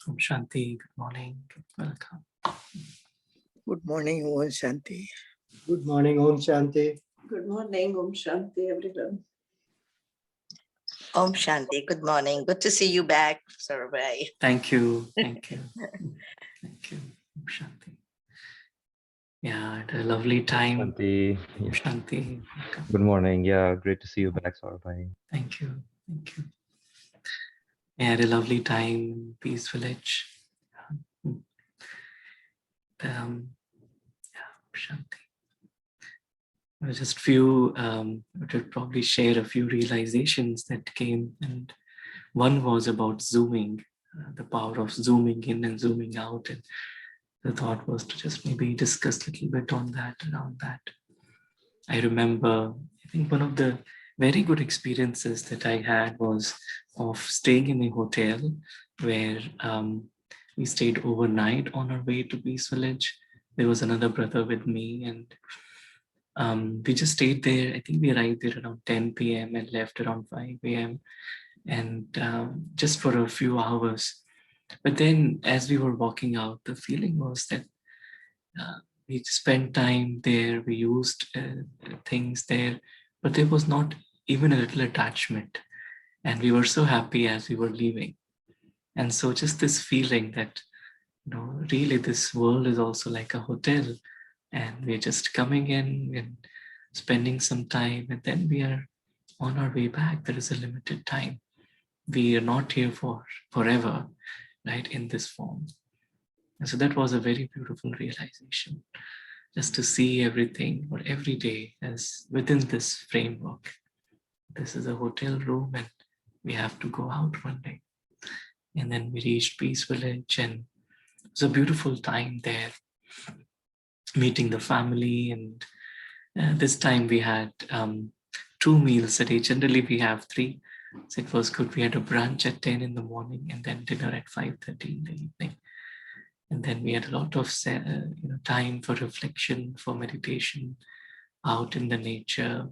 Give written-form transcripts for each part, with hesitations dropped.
Om Shanti, good morning, welcome. Good morning, Om Shanti. Good morning, Om Shanti. Good morning, Om Shanti, everyone. Om Shanti, good morning. Good to see you back, Sarabhai. Thank you, thank you, thank you, Om Shanti. Yeah, I had a lovely time. Shanti. Om Shanti, welcome. Good morning. Yeah, great to see you back, Saurabhai. Thank you, thank you. I had a lovely time in Peace Village. Yeah, Om Shanti. There were just few, I would probably share a few realizations that came, and one was about zooming, the power of zooming in and zooming out, and the thought was to just maybe discuss a little bit on that, around that. I remember, I think one of the very good experiences that I had was of staying in a hotel where we stayed overnight on our way to Peace Village. There was another brother with me, and we just stayed there. I think we arrived there around 10 p.m. and left around 5 a.m. and just for a few hours. But then as we were walking out, the feeling was that we spent time there, we used things there, but there was not even a little attachment. And we were so happy as we were leaving. And so just this feeling that, really this world is also like a hotel, and we're just coming in and spending some time, and then we are on our way back. There is a limited time. We are not here for forever, right, in this form. And so that was a very beautiful realization, just to see everything or every day as within this framework. This is a hotel room and we have to go out one day. And then we reached Peace Village, and it was a beautiful time there, meeting the family. And this time we had 2 meals a day. Generally we have 3. So it was good. We had a brunch at 10 in the morning and then dinner at 5:30 in the evening. And then we had a lot of time for reflection, for meditation, out in the nature,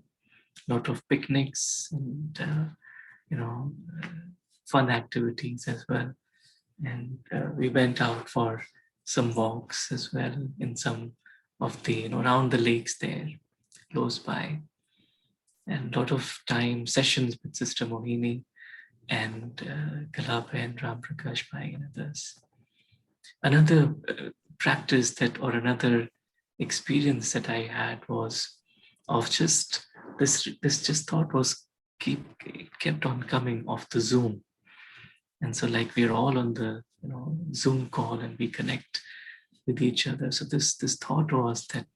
a lot of picnics and fun activities as well. And we went out for some walks as well in some of the, around the lakes there, close by. And a lot of time sessions with Sister Mohini and Kalapa and Ram Prakash Bhai and others. Another practice that, or another experience that I had was of just this just thought was kept on coming off the Zoom. And so like we're all on the Zoom call and we connect with each other. So this thought was that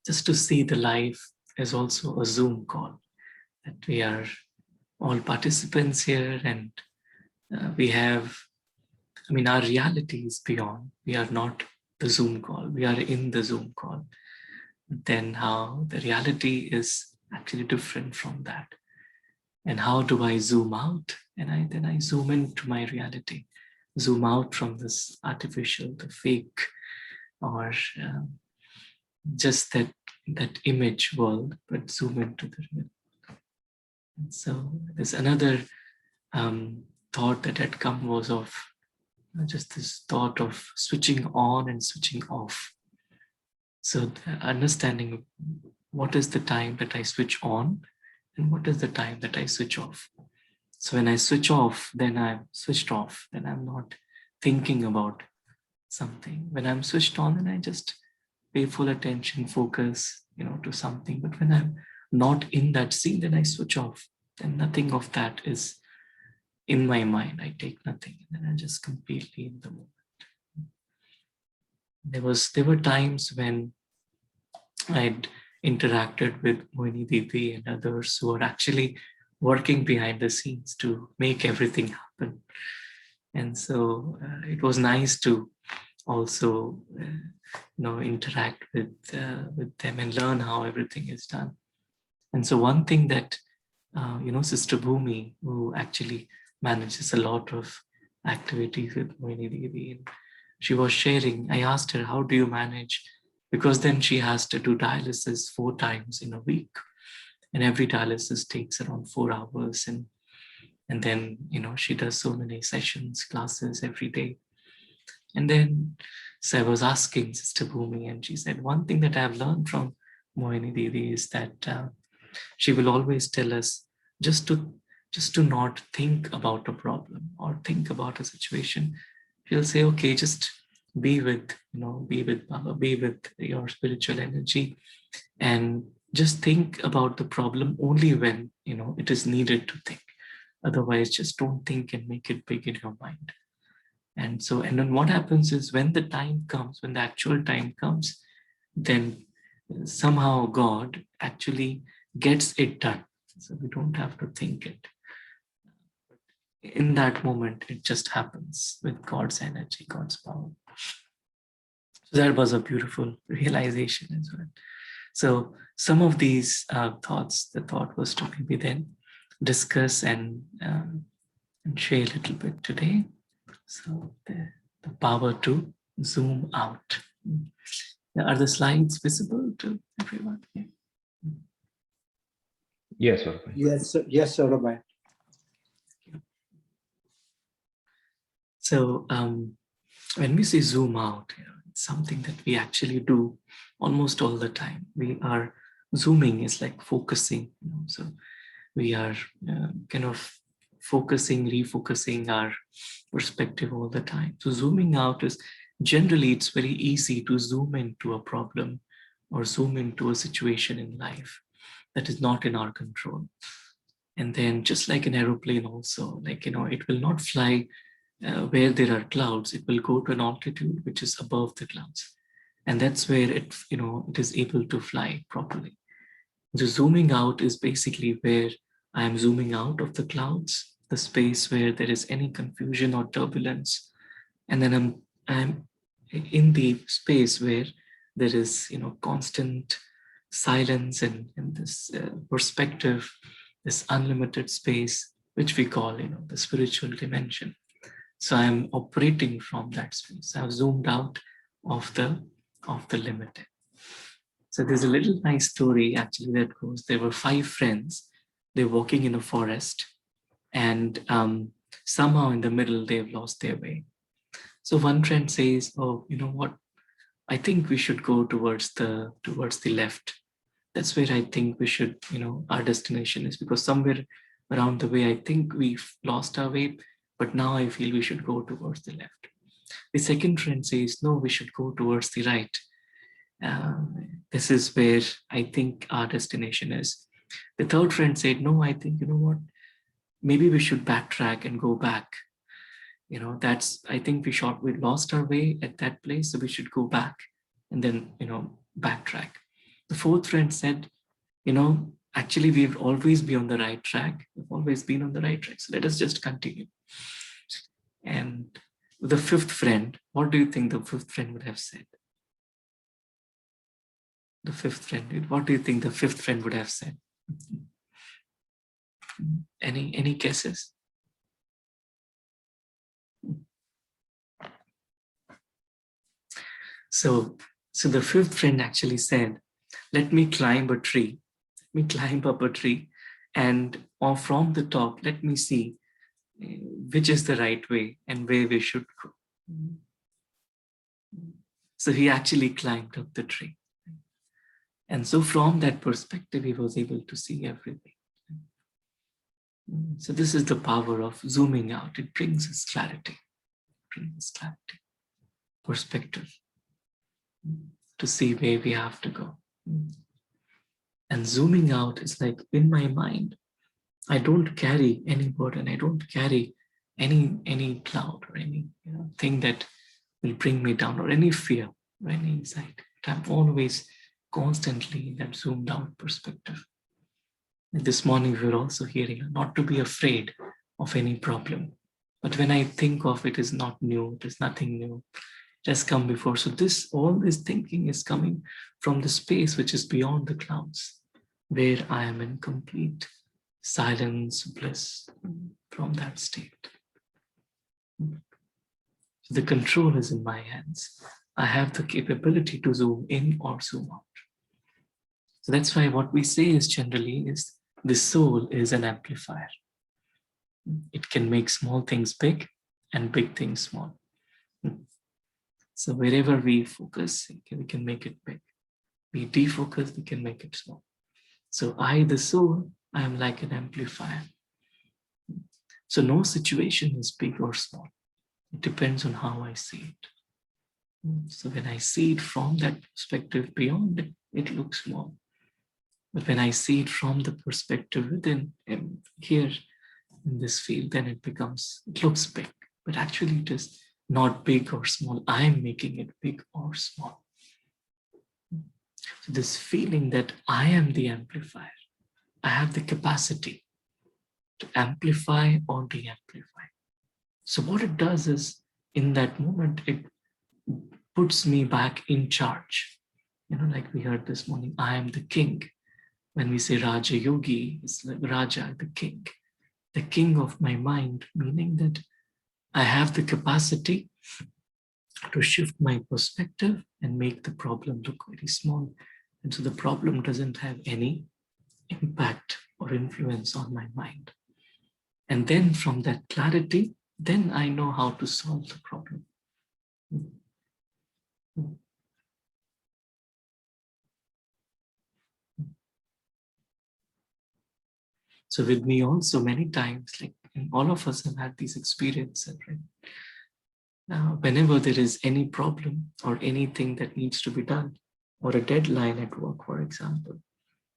just to see the life as also a Zoom call, that we are all participants here, and we have, our reality is beyond. We are not the Zoom call. We are in the Zoom call. But then how the reality is actually different from that. And how do I zoom out? And then I zoom into my reality, zoom out from this artificial, the fake, or just that image world, but zoom into the real. And so there's another thought that had come was of just this thought of switching on and switching off. So understanding what is the time that I switch on and what is the time that I switch off. So when I switch off, then I'm switched off, then I'm not thinking about something. When I'm switched on, then I just pay full attention, focus, to something. But when I'm not in that scene, then I switch off. Then nothing of that is in my mind. I take nothing, and then I'm just completely in the moment. There were times when I'd interacted with Mohini Didi and others who are actually working behind the scenes to make everything happen. And so it was nice to also interact with them and learn how everything is done. And so one thing that Sister Bhumi, who actually manages a lot of activities with Mohini Didi, and she was sharing, I asked her, how do you manage? Because then she has to do dialysis 4 times in a week, and every dialysis takes around 4 hours. And And then, she does so many sessions, classes every day. And then, so I was asking Sister Bhumi, and she said, one thing that I've learned from Mohini Didi is that she will always tell us just to not think about a problem or think about a situation. She'll say, okay, just be with Baba, be with your spiritual energy, and just think about the problem only when it is needed to think. Otherwise, just don't think and make it big in your mind. And then what happens is when the time comes, when the actual time comes, then somehow God actually gets it done. So we don't have to think it. In that moment, it just happens with God's energy, God's power. So that was a beautiful realization as well. So some of these thoughts, the thought was to maybe then discuss and share a little bit today. So the power to zoom out. Are the slides visible to everyone? Yeah. Yes, Saurabai. Yes, Saurabai. So when we say zoom out, it's something that we actually do almost all the time. We are zooming is like focusing. So we are kind of focusing, refocusing our perspective all the time. So zooming out is generally, it's very easy to zoom into a problem or zoom into a situation in life that is not in our control. And then just like an aeroplane also, like, it will not fly where there are clouds. It will go to an altitude which is above the clouds. And that's where it is able to fly properly. The zooming out is basically where I am zooming out of the clouds, the space where there is any confusion or turbulence. And then I'm in the space where there is, constant silence and this perspective, this unlimited space, which we call, the spiritual dimension. So I'm operating from that space. I've zoomed out of the limited. So there's a little nice story actually that goes, there were 5 friends. They're walking in a forest, and somehow in the middle, they've lost their way. So one friend says, oh, you know what? I think we should go towards the left. That's where I think we should, our destination is, because somewhere around the way, I think we've lost our way, but now I feel we should go towards the left. The second friend says, no, we should go towards the right. This is where I think our destination is. The third friend said, no, I think, you know what, maybe we should backtrack and go back. I think we lost our way at that place, so we should go back and then, backtrack. The fourth friend said, actually, we've always been on the right track. We've always been on the right track. So let us just continue. And the fifth friend, what do you think the fifth friend would have said? The fifth friend, what do you think the fifth friend would have said? Any guesses? So the fifth friend actually said, let me climb a tree. Let me climb up a tree, and from the top, let me see which is the right way and where we should go. So he actually climbed up the tree. And so from that perspective, he was able to see everything. So this is the power of zooming out. It brings us clarity, perspective, to see where we have to go. And zooming out is like, in my mind, I don't carry any burden. I don't carry any cloud or any thing that will bring me down, or any fear or any anxiety. I'm always constantly in that zoomed out perspective. And this morning we were also hearing not to be afraid of any problem. But when I think of it, is not new, it is nothing new. It has come before. So all this thinking is coming from the space which is beyond the clouds, where I am in complete silence, bliss from that state. So the control is in my hands. I have the capability to zoom in or zoom out. So that's why what we say is generally is the soul is an amplifier. It can make small things big and big things small. So wherever we focus, we can make it big. We defocus, we can make it small. So I, the soul, I am like an amplifier. So no situation is big or small. It depends on how I see it. So when I see it from that perspective beyond it, it looks small. But when I see it from the perspective within and here in this field, then it looks big. But actually it is not big or small. I'm making it big or small. So this feeling that I am the amplifier, I have the capacity to amplify or de-amplify. So what it does is, in that moment, it puts me back in charge. Like we heard this morning, I am the king. When we say Raja Yogi, it's like Raja, the king of my mind, meaning that I have the capacity to shift my perspective and make the problem look very small. And so the problem doesn't have any impact or influence on my mind. And then from that clarity, then I know how to solve the problem. So with me also many times, like all of us have had these experiences, right? Now, whenever there is any problem or anything that needs to be done, or a deadline at work, for example,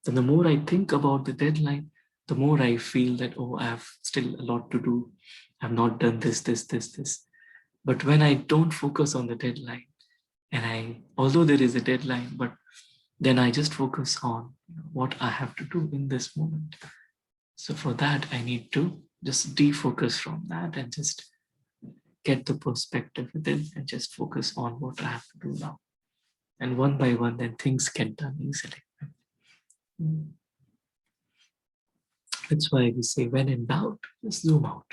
then the more I think about the deadline, the more I feel that, oh, I have still a lot to do. I've not done this. But when I don't focus on the deadline, and although there is a deadline, but then I just focus on what I have to do in this moment. So for that, I need to just defocus from that and just get the perspective within and just focus on what I have to do now. And one by one, then things get done easily. That's why we say, when in doubt, just zoom out.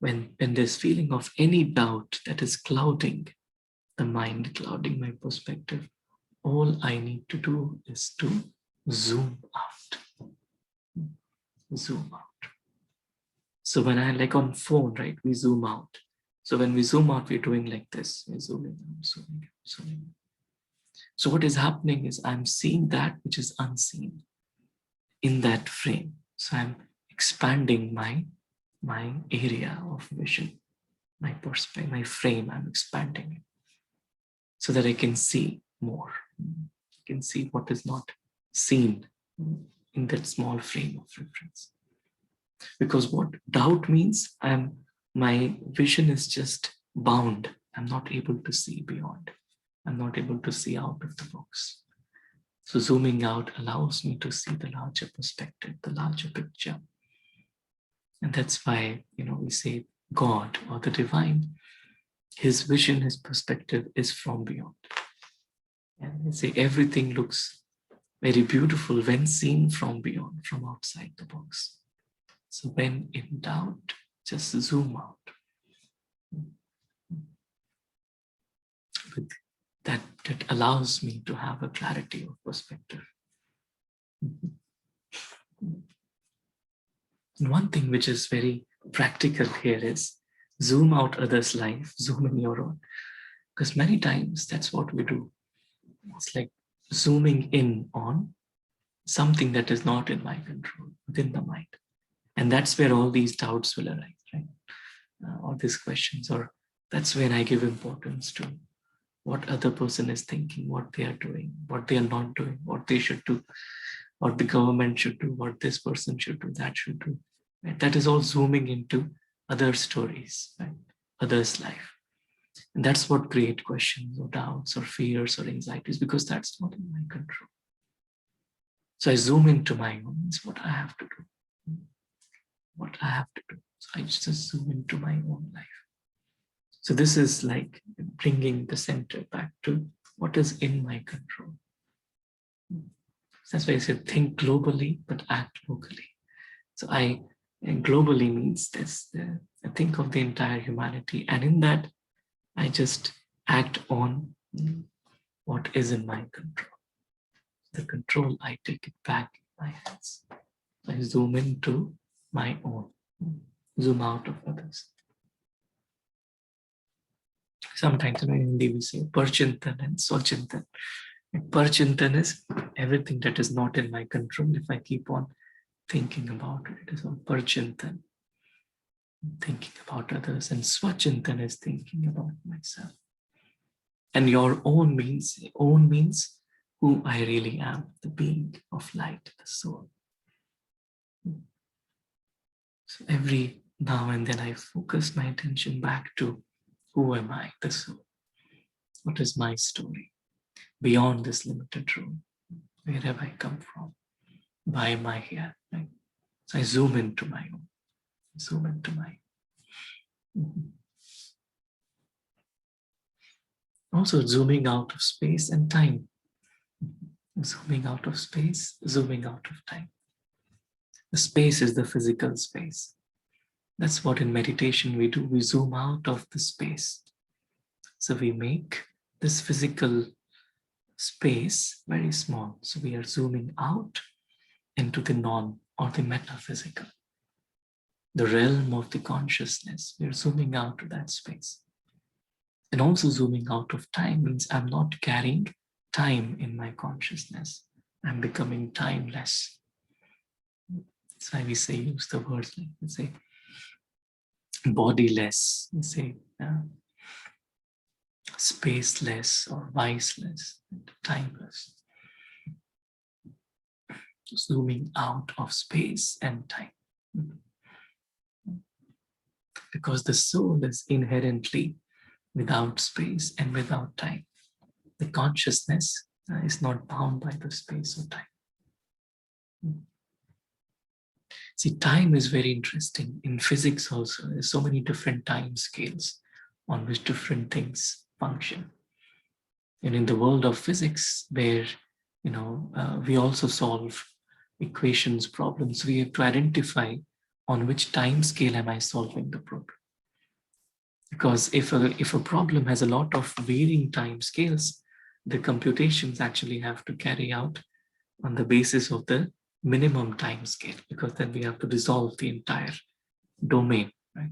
When there's feeling of any doubt that is clouding the mind, clouding my perspective, all I need to do is to zoom out. Zoom out. So when I, like on phone, right, we zoom out. So when we zoom out, we're doing like this. We're zooming out, zooming out, zooming out. So what is happening is I'm seeing that which is unseen in that frame. So I'm expanding my area of vision, my perspective, my frame, I'm expanding it so that I can see more. I can see what is not seen in that small frame of reference. Because what doubt means, my vision is just bound. I'm not able to see beyond. I'm not able to see out of the box. So zooming out allows me to see the larger perspective, the larger picture. And that's why, we say God or the divine, his vision, his perspective is from beyond. And we say everything looks very beautiful when seen from beyond, from outside the box. So when in doubt, just zoom out. With that allows me to have a clarity of perspective. And one thing which is very practical here is zoom out others' life, zoom in your own. Because many times that's what we do. It's like zooming in on something that is not in my control, within the mind. And that's where all these doubts will arise, right? All these questions, or that's when I give importance to what other person is thinking, what they are doing, what they are not doing, what they should do, what the government should do, what this person should do, that should do. Right? That is all zooming into other stories, right? Others' life. And that's what create questions or doubts or fears or anxieties, because that's not in my control. So I zoom into my own, it's what I have to do. What I have to do. So I just zoom into my own life. So this is like bringing the center back to what is in my control. That's why I said think globally, but act locally. So globally means this, I think of the entire humanity, and in that, I just act on what is in my control. The control, I take it back in my hands. I zoom into my own. Zoom out of others. Sometimes in Hindi we say Parchintan and Swachintan. Parchintan is everything that is not in my control. If I keep on thinking about it, it is all Parchintan. Thinking about others, and Swachintan is thinking about myself. And your own means who I really am, the being of light, the soul. So every now and then I focus my attention back to who am I, the soul? What is my story? Beyond this limited room, where have I come from? Why am I here? Right? So I zoom into my own, zoom into my. Also zooming out of space and time. Zooming out of space, zooming out of time. The space is the physical space. That's what in meditation we do. We zoom out of the space. So we make this physical space very small. So we are zooming out into the non or the metaphysical, the realm of the consciousness. We're zooming out to that space. And also zooming out of time means I'm not carrying time in my consciousness. I'm becoming timeless. That's why we say, use the words like, we say, bodiless, we say, spaceless or viceless, timeless. Zooming out of space and time. Because the soul is inherently without space and without time. The consciousness is not bound by the space or time. See, time is very interesting. In physics also, there's so many different time scales on which different things function. And in the world of physics, where we also solve equations, problems, we have to identify on which time scale am I solving the problem. Because if a problem has a lot of varying time scales, the computations actually have to carry out on the basis of the minimum time scale, because then we have to resolve the entire domain, right?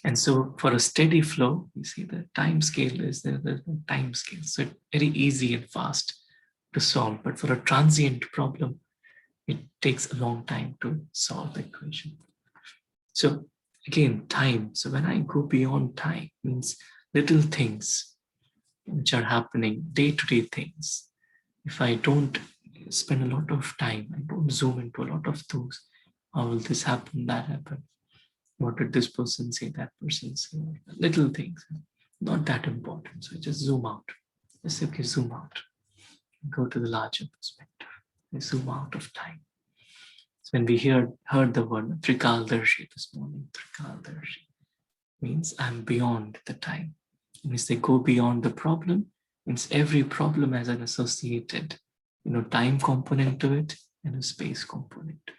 And so for a steady flow, you see the time scale is the time scale. So it's very easy and fast to solve. But for a transient problem, it takes a long time to solve the equation. So again, time. So when I go beyond time, means little things which are happening, day-to-day things. If I don't spend a lot of time, I don't zoom into a lot of those, how will this happen, that happen? What did this person say, that person say? Little things, not that important. So I just zoom out. I say, okay, zoom out. Go to the larger perspective. I zoom out of time. So when we heard the word Trikaldarshi this morning, Trikaldarshi means I'm beyond the time. It means they go beyond the problem. Means every problem has an associated, time component to it and a space component to it.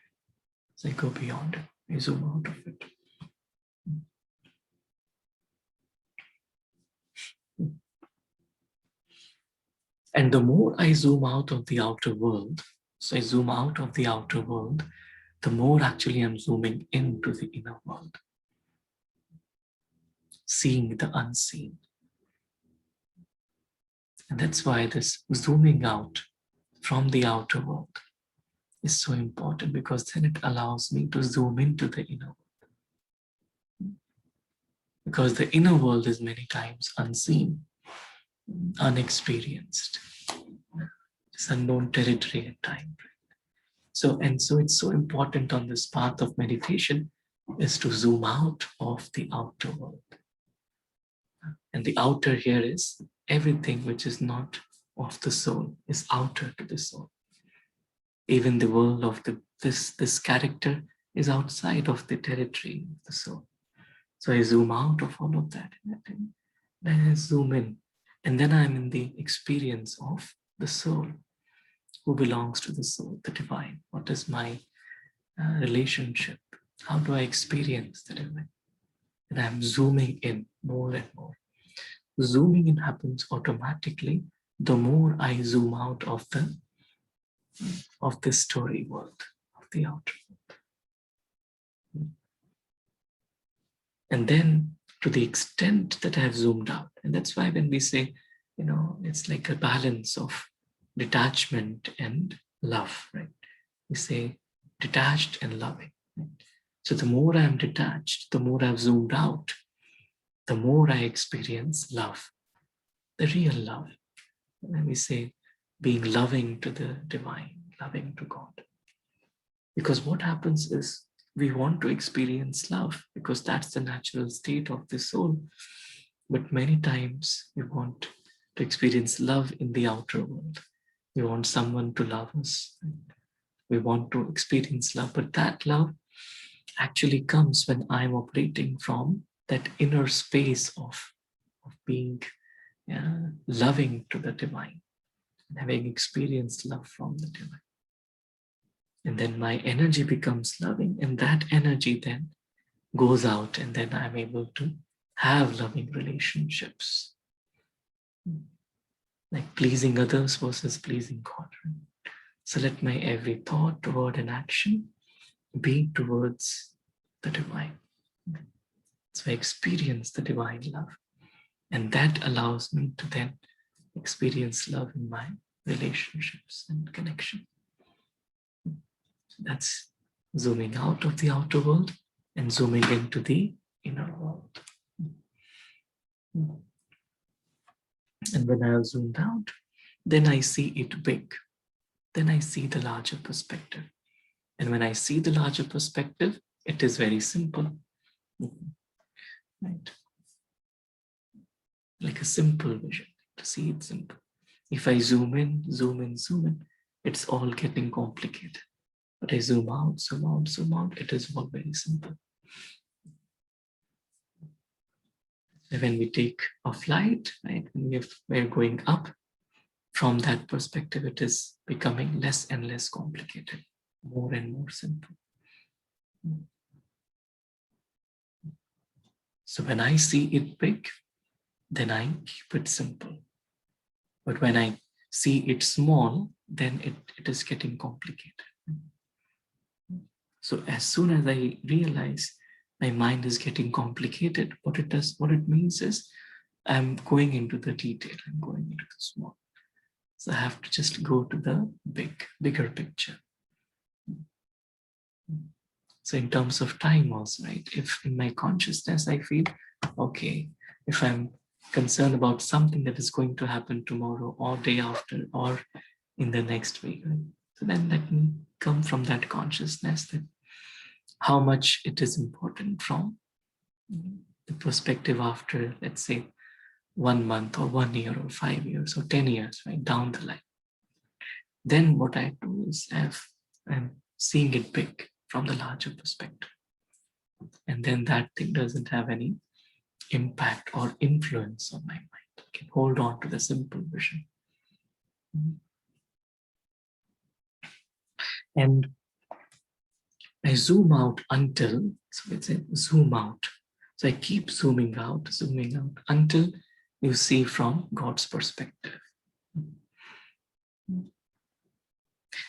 So I go beyond it. I zoom out of it. And the more I zoom out of the outer world, so I zoom out of the outer world, the more actually I'm zooming into the inner world, seeing the unseen. And that's why this zooming out from the outer world is so important, because then it allows me to zoom into the inner world. Because the inner world is many times unseen, unexperienced. It's unknown territory at times. So it's so important on this path of meditation is to zoom out of the outer world. And the outer here is everything which is not of the soul, is outer to the soul. Even the world of this character is outside of the territory of the soul. So I zoom out of all of that, and then I zoom in, and then I'm in the experience of the soul, who belongs to the soul, the divine. What is my relationship? How do I experience the divine? And I'm zooming in more and more. Zooming in happens automatically the more I zoom out of the story world, of the outer world. And then to the extent that I have zoomed out, and that's why when we say, it's like a balance of detachment and love, right? We say detached and loving. Right? So the more I'm detached, the more I've zoomed out, the more I experience love, the real love. And we say being loving to the divine, loving to God. Because what happens is we want to experience love because that's the natural state of the soul. But many times we want to experience love in the outer world. We want someone to love us. We want to experience love, but that love actually comes when I'm operating from that inner space of being loving to the divine, having experienced love from the divine. And then my energy becomes loving, and that energy then goes out, and then I'm able to have loving relationships. Like pleasing others versus pleasing God. So let my every thought, word, and action be towards the divine. So I experience the divine love. And that allows me to then experience love in my relationships and connection. So that's zooming out of the outer world and zooming into the inner world. And when I have zoomed out, then I see it big. Then I see the larger perspective. And when I see the larger perspective, it is very simple. Right? Like a simple vision, to see it simple. If I zoom in, zoom in, zoom in, it's all getting complicated. But I zoom out, zoom out, zoom out, it is all very simple. When we take a flight, right, when we're going up, from that perspective, it is becoming less and less complicated, more and more simple. So when I see it big, then I keep it simple. But when I see it small, then it is getting complicated. So as soon as I realize my mind is getting complicated, what it means is I'm going into the detail, I'm going into the small. So I have to just go to the bigger picture. So in terms of time also, right? If in my consciousness I feel, okay, if I'm concerned about something that is going to happen tomorrow or day after or in the next week, right? So then let me come from that consciousness that how much it is important from the perspective after, let's say, 1 month or 1 year or 5 years or 10 years, right, down the line. Then what I do is I'm seeing it big from the larger perspective. And then that thing doesn't have any impact or influence on my mind. I can hold on to the simple vision. And I zoom out until, so let's say zoom out. So I keep zooming out until you see from God's perspective.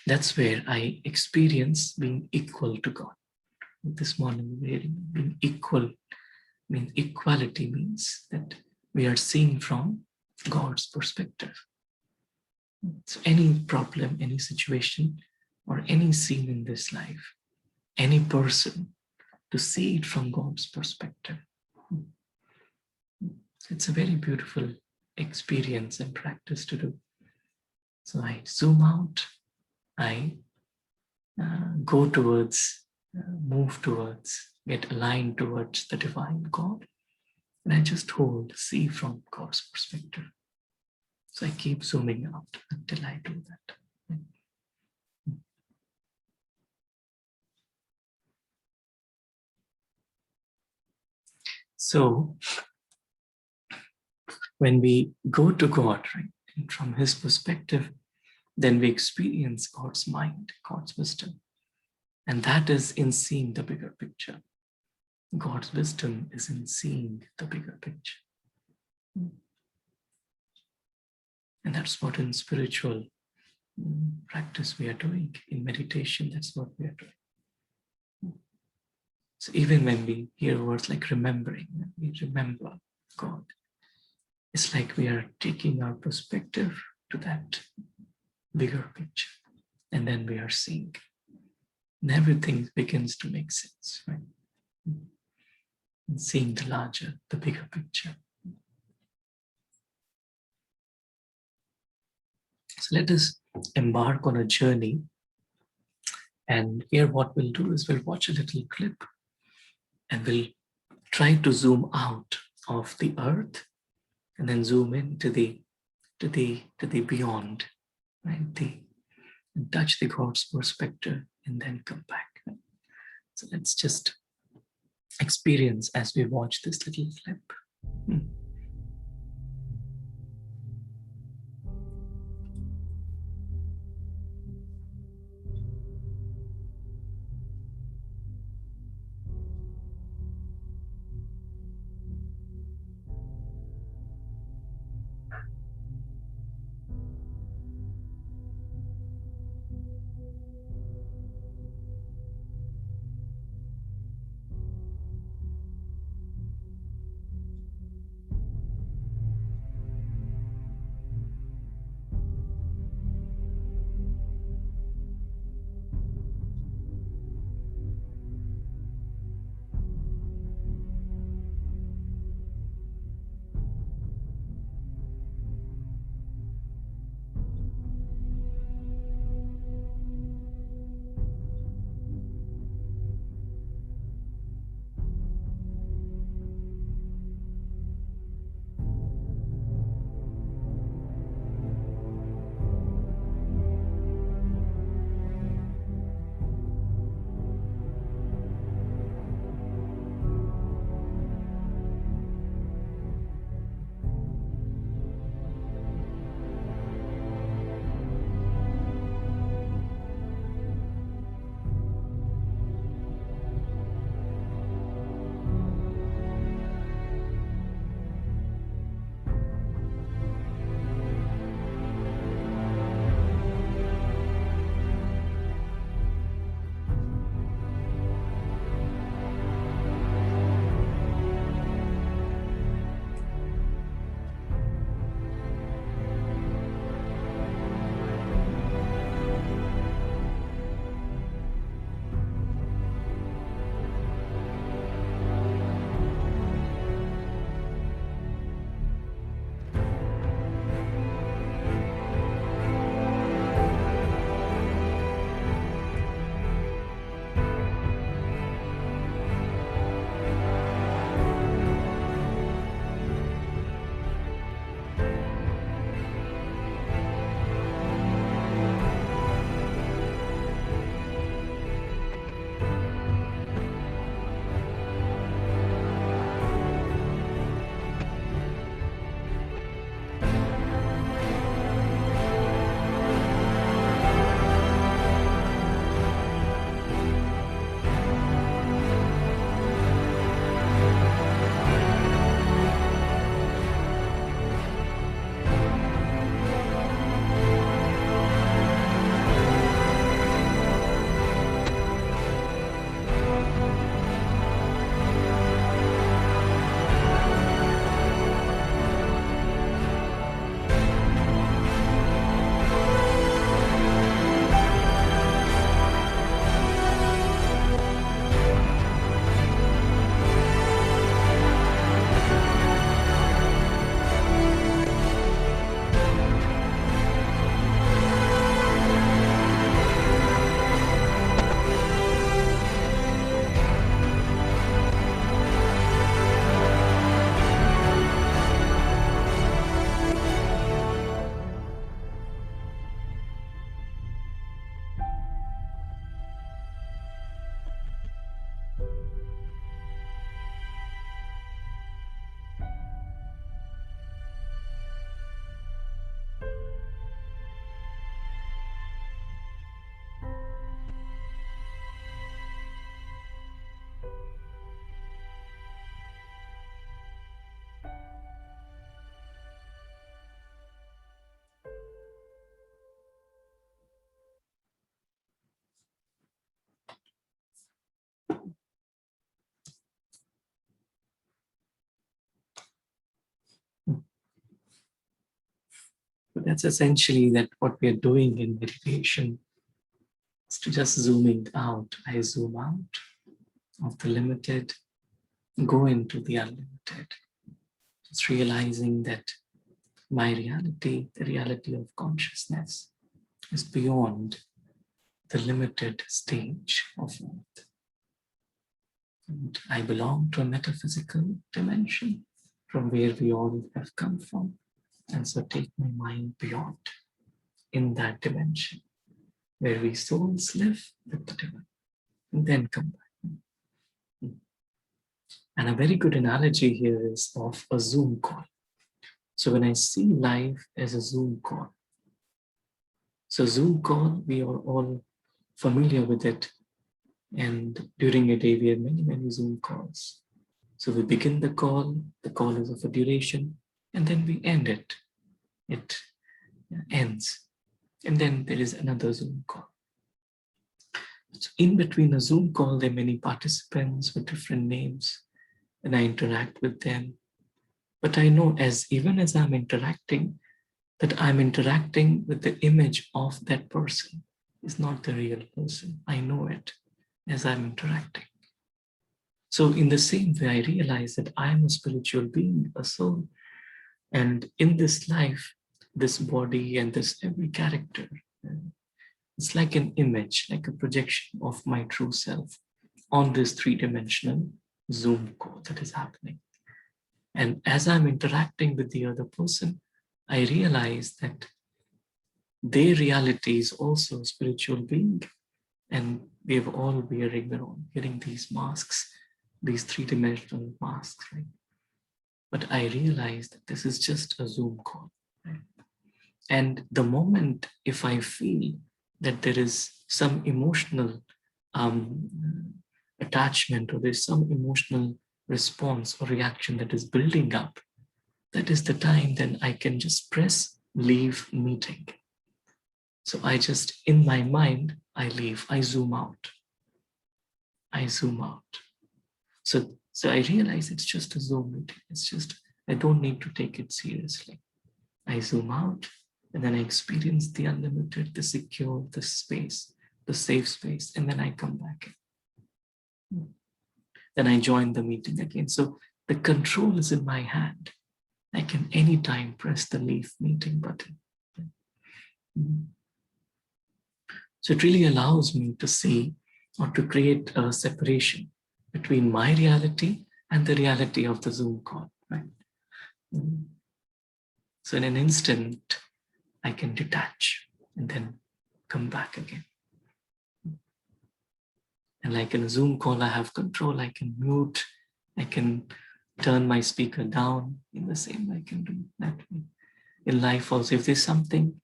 That's where I experience being equal to God. This morning, being equal means equality means that we are seeing from God's perspective. So any problem, any situation, or any scene in this life, any person, to see it from God's perspective. It's a very beautiful experience and practice to do. So I zoom out, I go towards, move towards, get aligned towards the divine God. And I just see from God's perspective. So I keep zooming out until I do that. So when we go to God, right, and from his perspective, then we experience God's mind, God's wisdom. And that is in seeing the bigger picture. God's wisdom is in seeing the bigger picture. And that's what in spiritual practice we are doing. In meditation, that's what we are doing. So even when we hear words like remembering, when we remember God, it's like we are taking our perspective to that bigger picture. And then we are seeing. And everything begins to make sense, right? And seeing the larger, the bigger picture. So let us embark on a journey. And here what we'll do is we'll watch a little clip and we'll try to zoom out of the earth and then zoom into the beyond, right? And touch the God's perspective and then come back. So let's just experience as we watch this little clip. that's essentially that what we are doing in meditation is to just zooming out. I zoom out of the limited, go into the unlimited. Just realizing that my reality, the reality of consciousness, is beyond the limited stage of earth. And I belong to a metaphysical dimension from where we all have come from. And so take my mind beyond in that dimension where we souls live with the divine and then come back. And a very good analogy here is of a Zoom call. So when I see life as a Zoom call, so Zoom call, we are all familiar with it. And during a day, we have many, many Zoom calls. So we begin the call is of a duration, and then we end it. It ends. And then there is another Zoom call. So in between a Zoom call, there are many participants with different names, and I interact with them. But I know even as I'm interacting, that I'm interacting with the image of that person. It's not the real person. I know it as I'm interacting. So in the same way, I realize that I am a spiritual being, a soul. And in this life, this body and this every character, it's like an image, like a projection of my true self on this three-dimensional Zoom call that is happening. And as I'm interacting with the other person, I realize that their reality is also a spiritual being. And we're all wearing these masks, these three-dimensional masks, right? But I realize that this is just a Zoom call, right? And the moment if I feel that there is some emotional attachment or there's some emotional response or reaction that is building up, that is the time then I can just press leave meeting. So I just, in my mind, I leave, I zoom out. I zoom out. So I realize it's just a Zoom meeting. It's just, I don't need to take it seriously. I zoom out and then I experience the unlimited, the secure, the space, the safe space, and then I come back in. Then I join the meeting again. So the control is in my hand. I can anytime press the leave meeting button. So it really allows me to see or to create a separation between my reality and the reality of the Zoom call, right? So in an instant, I can detach and then come back again. And like in a Zoom call, I have control. I can mute. I can turn my speaker down. In the same, I can do that way. In life also, if there's something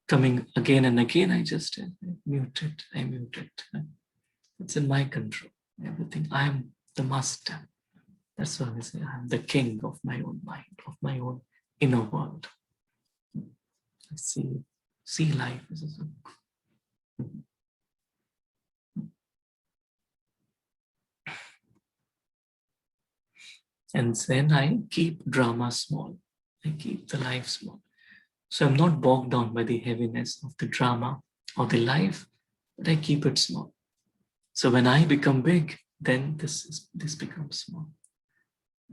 coming again and again, I just mute it. I mute it. It's in my control. Everything. I'm the master. That's why I say I'm the king of my own mind, of my own inner world. I see life as a Zoom. And then I keep drama small. I keep the life small. So I'm not bogged down by the heaviness of the drama or the life, but I keep it small. So when I become big, then this becomes small.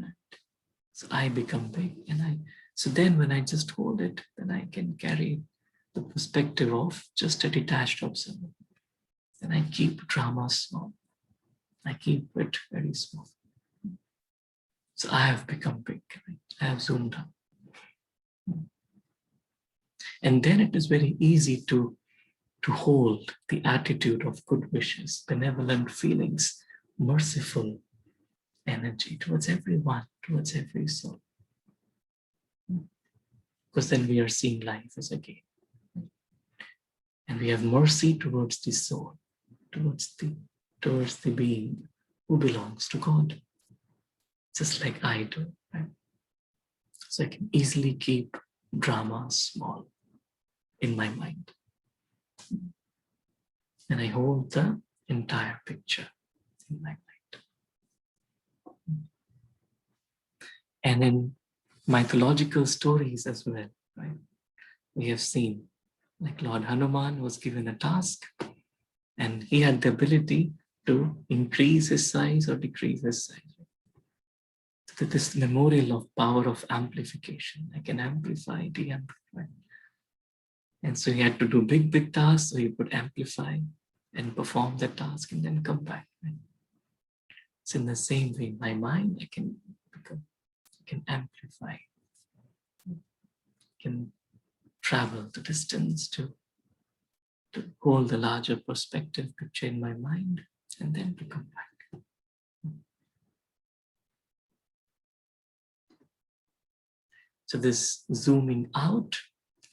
Right? So I become big, so then when I just hold it, then I can carry the perspective of just a detached observer. Then I keep drama small. I keep it very small. So I have become big. Right? I have zoomed out. And then it is very easy to hold the attitude of good wishes, benevolent feelings, merciful energy towards everyone, towards every soul. Because then we are seeing life as a game. And we have mercy towards the soul, towards the being who belongs to God, just like I do. Right? So I can easily keep drama small in my mind. And I hold the entire picture in my mind. And in mythological stories as well, right? We have seen, like Lord Hanuman was given a task, and he had the ability to increase his size or decrease his size. So this memorial of power of amplification, I can amplify, de-amplify. And so he had to do big tasks, so he would amplify and perform the task and then come back. Right? So in the same way, my mind, I can amplify, can travel the distance to hold the larger perspective picture in my mind and then to come back. So this zooming out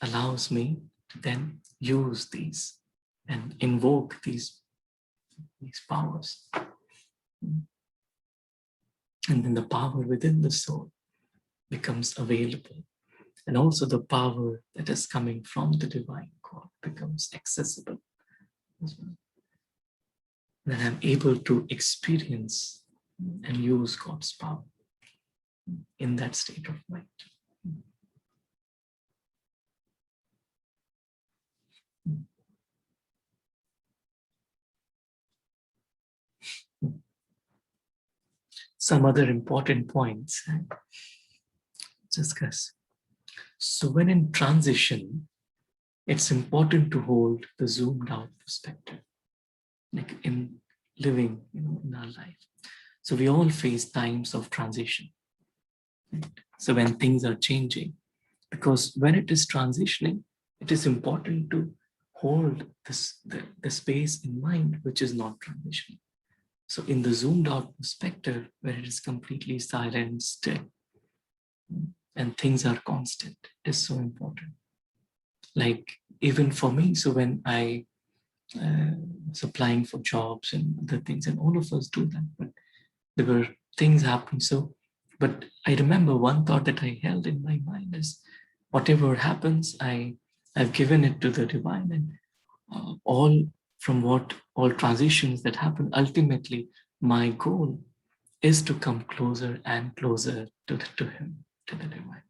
allows me to then use these and invoke these powers. And then the power within the soul becomes available. And also the power that is coming from the divine God becomes accessible as well. Then I'm able to experience and use God's power in that state of mind. Some other important points discuss. So when in transition, it's important to hold the zoomed out perspective, like in living, in our life. So we all face times of transition. Right? So when things are changing, because when it is transitioning, it is important to hold the space in mind which is not transitioning. So in the zoomed out perspective, where it is completely silent, still, and things are constant, is so important. Like even for me, so when I was applying for jobs and other things, and all of us do that, but there were things happening. So, but I remember one thought that I held in my mind is, whatever happens, I've given it to the divine, and all transitions that happen, ultimately, my goal is to come closer and closer to him, to the divine.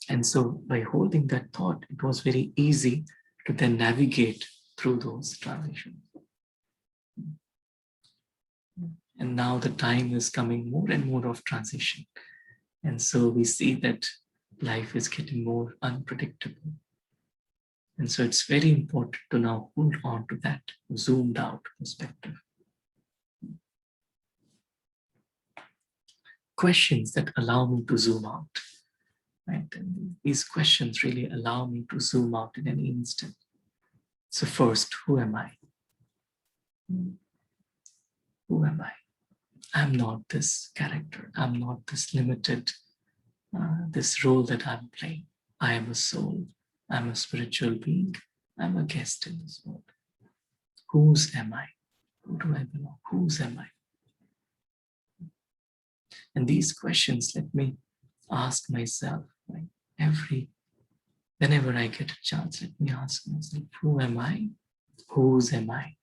And so by holding that thought, it was very easy to then navigate through those transitions. And now the time is coming more and more of transition. And so we see that life is getting more unpredictable. And so it's very important to now hold on to that zoomed out perspective. Questions that allow me to zoom out. Right? And these questions really allow me to zoom out in an instant. So first, who am I? Who am I? I'm not this character. I'm not this limited, this role that I'm playing. I am a soul. I'm a spiritual being. I'm a guest in this world. Whose am I? Who do I belong? Whose am I? And these questions let me ask myself, right? Whenever I get a chance, let me ask myself, who am I? Whose am I?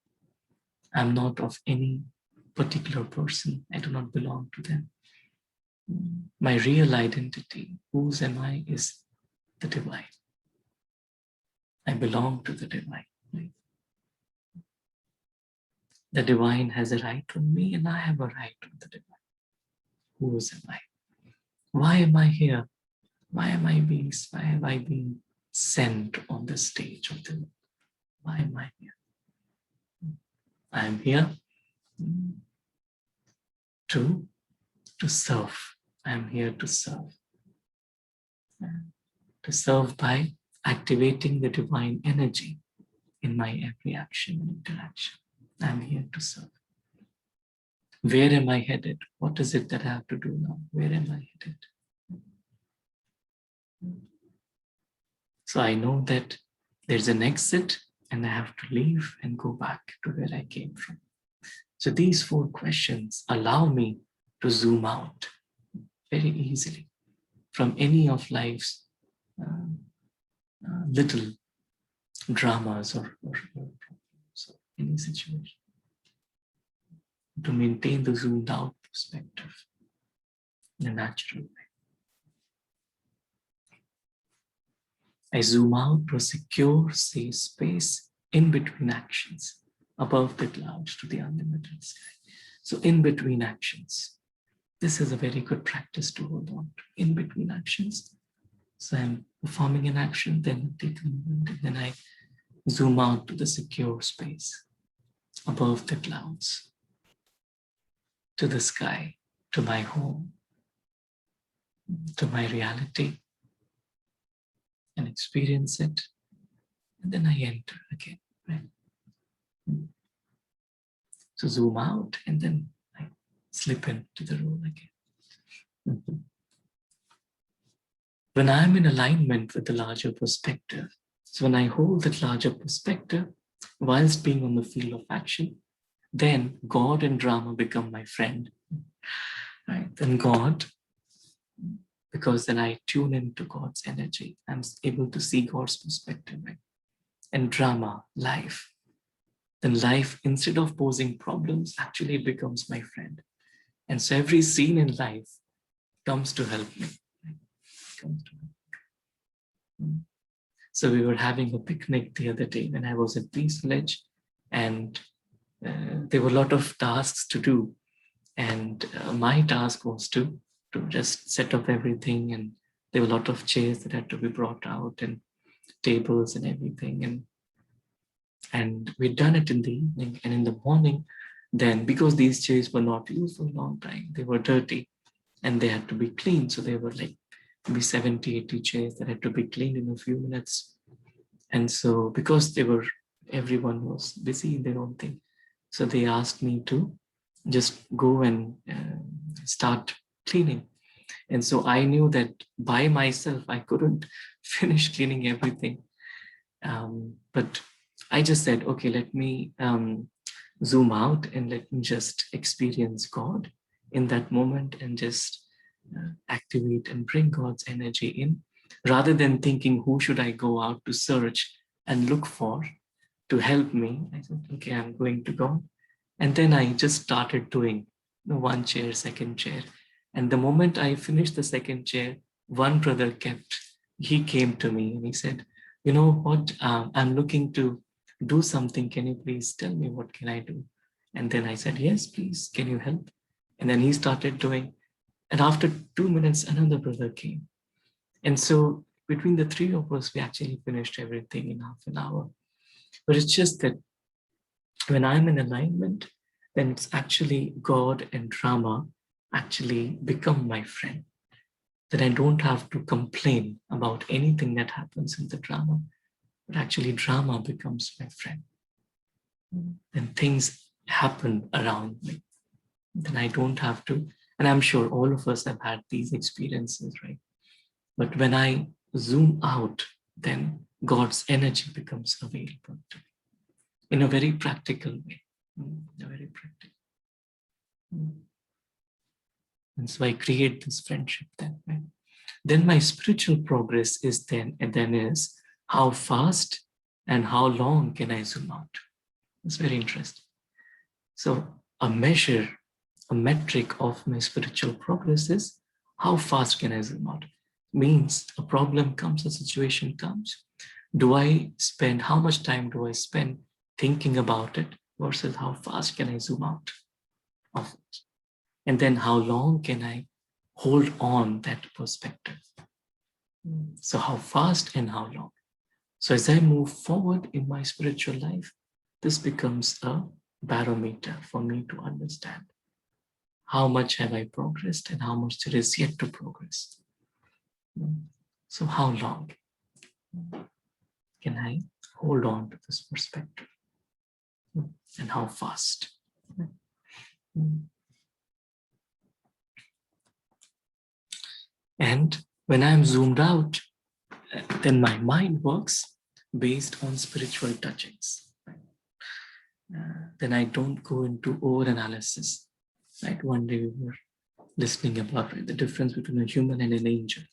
I'm not of any particular person. I do not belong to them. My real identity, whose am I, is the divine. I belong to the divine. Right? The divine has a right on me, and I have a right on the divine. Whose am I? Why am I here? Why have I been sent on the stage of the world? Why am I here? I am here to serve. I am here to serve. To serve by activating the divine energy in my every action and interaction. I'm here to serve. Where am I headed? What is it that I have to do now? Where am I headed? So I know that there's an exit and I have to leave and go back to where I came from. So these 4 questions allow me to zoom out very easily from any of life's little dramas or problems or any situation, to maintain the zoomed out perspective in a natural way. I zoom out to a secure, safe space in between actions, above the clouds to the unlimited sky. So in between actions, this is a very good practice to hold on to, in between actions. So I'm performing an action, then I take a moment, and then I zoom out to the secure space, above the clouds, to the sky, to my home, to my reality, and experience it. And then I enter again, right? So zoom out and then I slip into the role again. When I'm in alignment with the larger perspective, so when I hold that larger perspective whilst being on the field of action, then God and drama become my friend, right? Then God, because then I tune into God's energy, I'm able to see God's perspective, right? And drama, life, then life, instead of posing problems, actually becomes my friend. And so every scene in life comes to help me. Right? Comes to help me. So we were having a picnic the other day when I was at Peaceful Edge, and there were a lot of tasks to do. And my task was to just set up everything, and there were a lot of chairs that had to be brought out and tables and everything. And we'd done it in the evening, and in the morning, then because these chairs were not used for a long time, they were dirty and they had to be cleaned. So they were like maybe 70, 80 chairs that had to be cleaned in a few minutes. And so because everyone was busy in their own thing, so they asked me to just go and start cleaning. And so I knew that by myself, I couldn't finish cleaning everything. But I just said, okay, let me zoom out and let me just experience God in that moment and just activate and bring God's energy in, rather than thinking, who should I go out to search and look for to help me? I said, okay, I'm going to God. And then I just started doing one chair, second chair. And the moment I finished the second chair, one brother he came to me and he said, you know what, I'm looking to do something. Can you please tell me what can I do? And then I said, yes, please, can you help? And then he started doing. And after 2 minutes, another brother came. And so between the three of us, we actually finished everything in half an hour. But it's just that when I'm in alignment, then it's actually God and drama actually become my friend. That I don't have to complain about anything that happens in the drama, but actually drama becomes my friend. And things happen around me. Then I don't have to, and I'm sure all of us have had these experiences, right? But when I zoom out, then God's energy becomes available to me in a very practical way. In a very practical. And so I create this friendship then, right? Then my spiritual progress is is how fast and how long can I zoom out? It's very interesting. So a metric of my spiritual progress is how fast can I zoom out? Means a problem comes, a situation comes. How much time do I spend thinking about it versus how fast can I zoom out of it? And then how long can I hold on that perspective? So how fast and how long? So as I move forward in my spiritual life, this becomes a barometer for me to understand how much have I progressed and how much there is yet to progress. So how long can I hold on to this perspective? And how fast? And when I'm zoomed out, then my mind works based on spiritual touchings. Then I don't go into over-analysis. Right? One day we were listening about the difference between a human and an angel.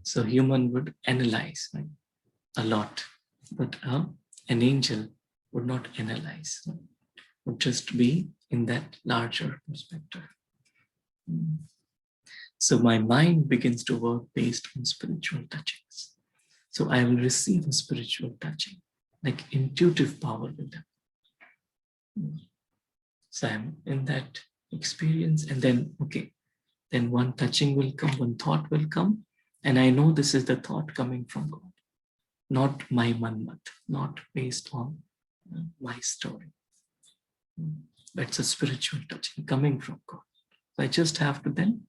So human would analyze, right, a lot, but an angel would not analyze, right? Would just be in that larger perspective. So my mind begins to work based on spiritual touchings. So I will receive a spiritual touching, like intuitive power with them. So I'm in that experience, and then, okay, then one touching will come, one thought will come, and I know this is the thought coming from God, not my manmat, not based on my story. But it's a spiritual touching coming from God. So I just have to then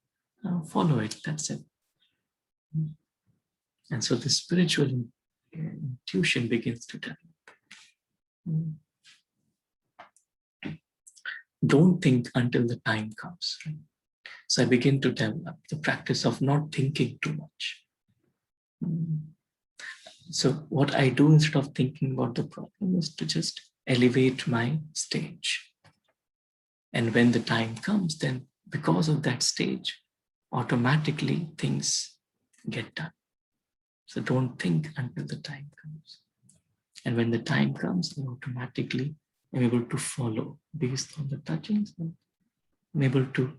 follow it, that's it. And so the spiritual intuition begins to develop. Don't think until the time comes. Right? So I begin to develop the practice of not thinking too much. So what I do instead of thinking about the problem is to just elevate my stage. And when the time comes, then because of that stage, automatically things get done. So don't think until the time comes. And when the time comes, then automatically I'm able to follow based on the touchings. I'm able to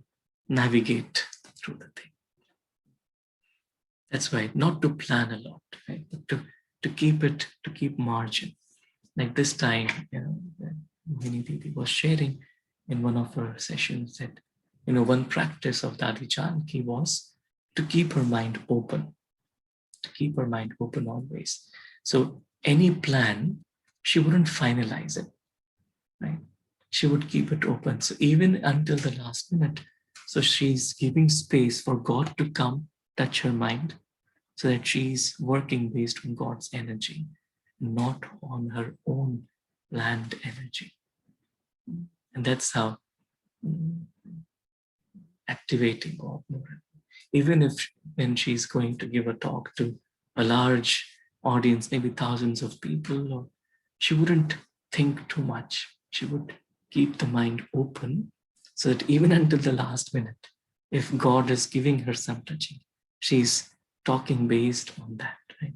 navigate through the thing. That's why not to plan a lot, right? But to keep margin. Like this time, Mohini Didi was sharing in one of her sessions that, one practice of Dadi Janki was to keep her mind open, always. So any plan, she wouldn't finalize it, right? She would keep it open. So even until the last minute, so she's giving space for God to come touch her mind, so that she's working based on God's energy, not on her own planned energy. And that's how activating God more. Even if when she's going to give a talk to a large audience, maybe thousands of people, or she wouldn't think too much. She would keep the mind open so that even until the last minute, if God is giving her some touching, she's talking based on that, right?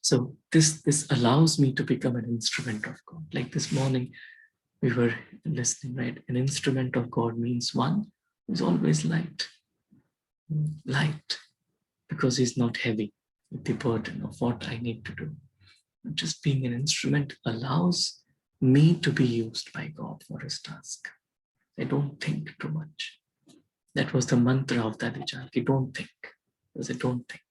So this allows me to become an instrument of God. Like this morning, we were listening, right? An instrument of God means one who's always light, because he's not heavy with the burden of what I need to do. Just being an instrument allows me to be used by God for his task. I don't think too much. That was the mantra of Dadi Janki. Don't think. Because I don't think.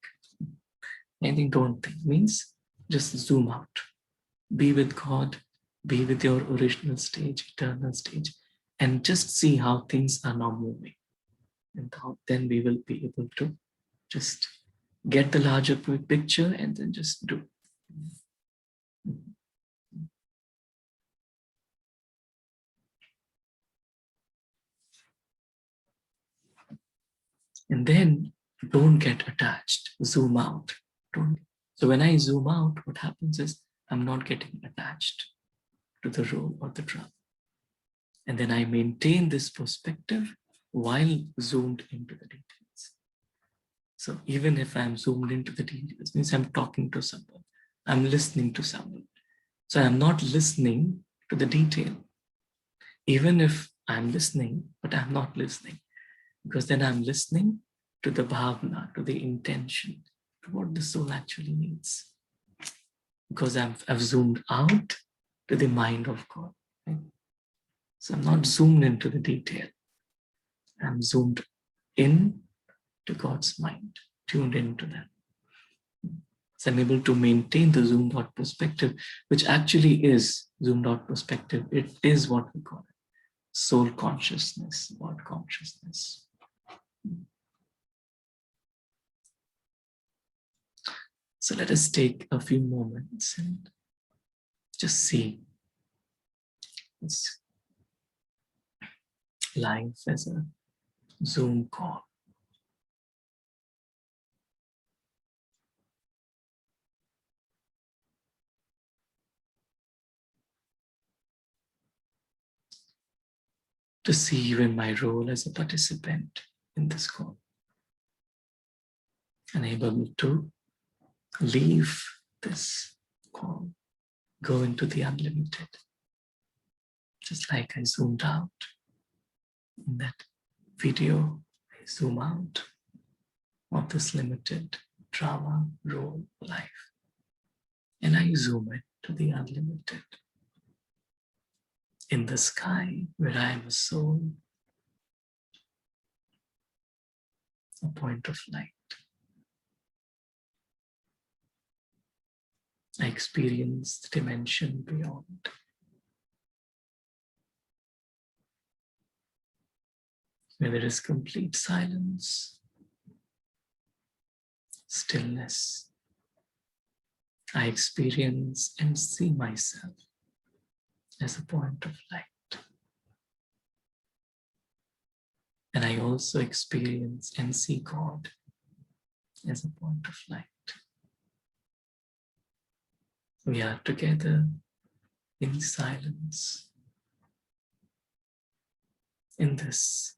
Anything don't think means just zoom out. Be with God. Be with your original stage, eternal stage, and just see how things are now moving. And how then we will be able to just get the larger picture and then just do. And then don't get attached, zoom out. So when I zoom out, what happens is I'm not getting attached to the role or the drama. And then I maintain this perspective while zoomed into the details. So even if I'm zoomed into the details, means I'm talking to someone, I'm listening to someone. So I'm not listening to the detail. Even if I'm listening, but I'm not listening, because then I'm listening to the bhavna, to the intention, to what the soul actually needs. Because I've zoomed out to the mind of God. Right? So I'm not zoomed into the detail. I'm zoomed in to God's mind, tuned into that. So I'm able to maintain the zoomed out perspective, which actually is zoomed out perspective. It is what we call it. Soul consciousness, God consciousness. So let us take a few moments and just see this life as a Zoom call. To see you in my role as a participant in this call. Enable me to leave this call, go into the unlimited. Just like I zoomed out in that video, I zoom out. of this limited drama role life. And I zoom in to the unlimited. In the sky, where I am a soul, a point of light. I experience the dimension beyond. Where there is complete silence, stillness. I experience and see myself as a point of light. And I also experience and see God as a point of light. We are together in silence, in this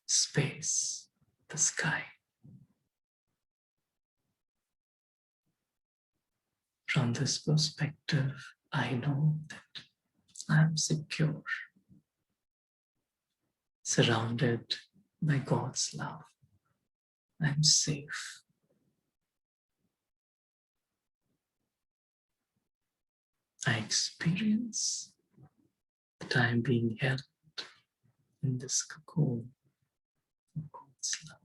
space, the sky. From this perspective, I know that I am secure, surrounded by God's love. I'm safe. I experience that I am being held in this cocoon of God's love.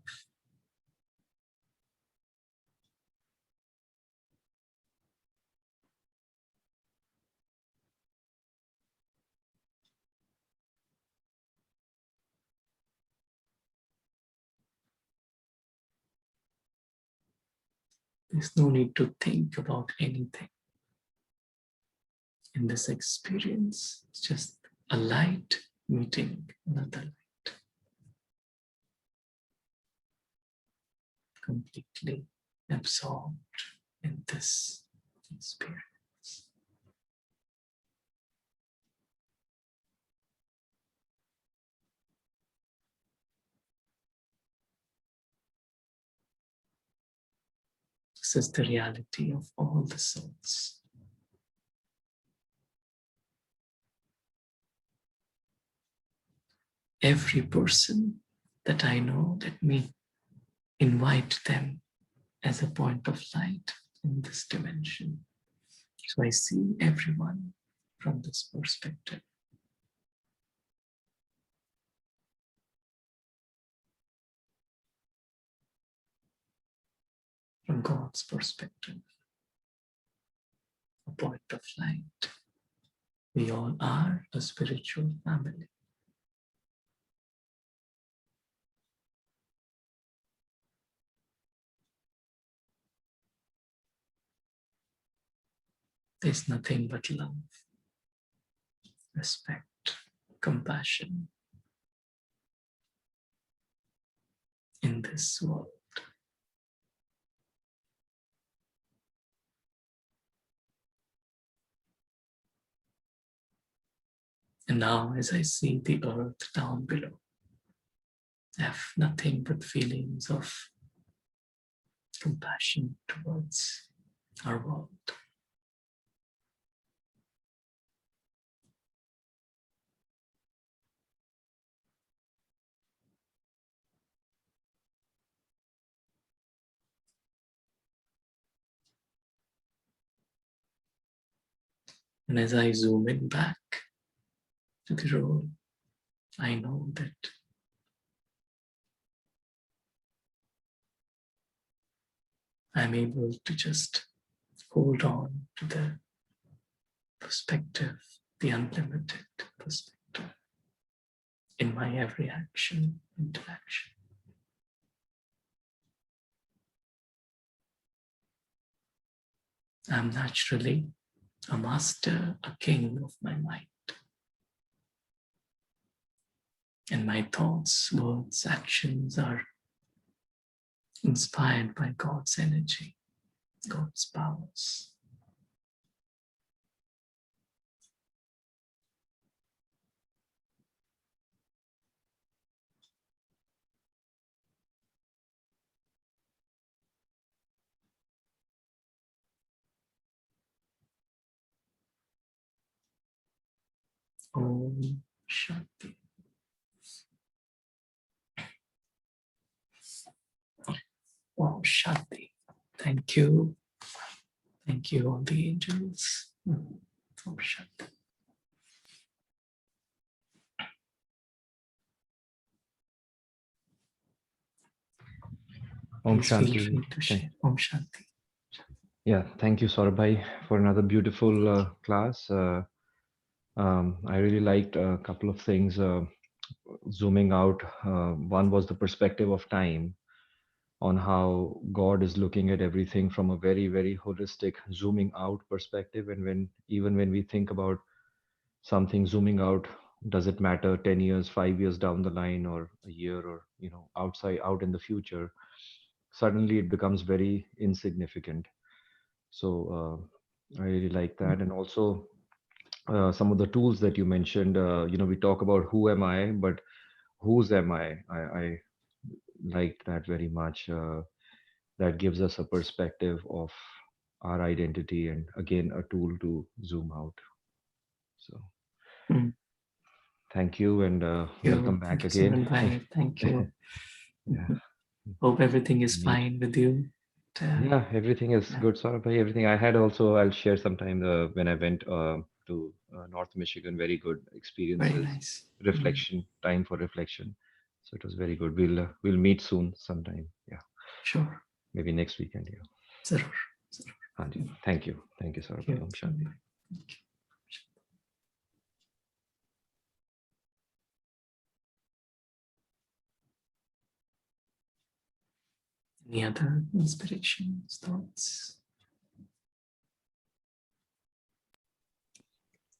There's no need to think about anything. In this experience, it's just a light meeting another light. Completely absorbed in this experience. This is the reality of all the souls. Every person that I know, let me invite them as a point of light in this dimension. So I see everyone from this perspective. From God's perspective, a point of light. We all are a spiritual family. There's nothing but love, respect, compassion in this world. And now, as I see the earth down below, I have nothing but feelings of compassion towards our world. And as I zoom in back to the road, I know that I'm able to just hold on to the perspective, the unlimited perspective in my every action, interaction. I'm naturally a master, a king of my mind. And my thoughts, words, actions are inspired by God's energy, God's powers. Om Shanti. Om Shanti. Thank you. Thank you, all the angels. Om Shanti. Om Please feel Shanti. free to share. Om Shanti. Yeah, thank you, Saurabhai, for another beautiful class. I really liked a couple of things. Zooming out, one was the perspective of time, on how God is looking at everything from a very, very holistic zooming out perspective. And even when we think about something zooming out, does it matter 10 years, 5 years down the line, or a year, or out in the future? Suddenly it becomes very insignificant. So I really like that. And also some of the tools that you mentioned, we talk about who am I, but whose am I? I liked that very much. That gives us a perspective of our identity, and again, a tool to zoom out. So Mm. thank you, and welcome back Thank you, again. Suran. Thank you. Yeah. Hope everything is Meet. fine with you. Yeah, everything is Yeah. good, Saurabh. Everything I had also, I'll share sometime when I went to North Michigan. Very good Very experiences, nice. reflection, time for reflection. So it was very good. We'll meet soon sometime. Yeah, Sure. maybe next weekend. Yeah. Zarur. Zarur. Hanji. Thank you. Thank you, Thank Saurabh. you. Om Shanti. Thank you. Any other inspirations, thoughts?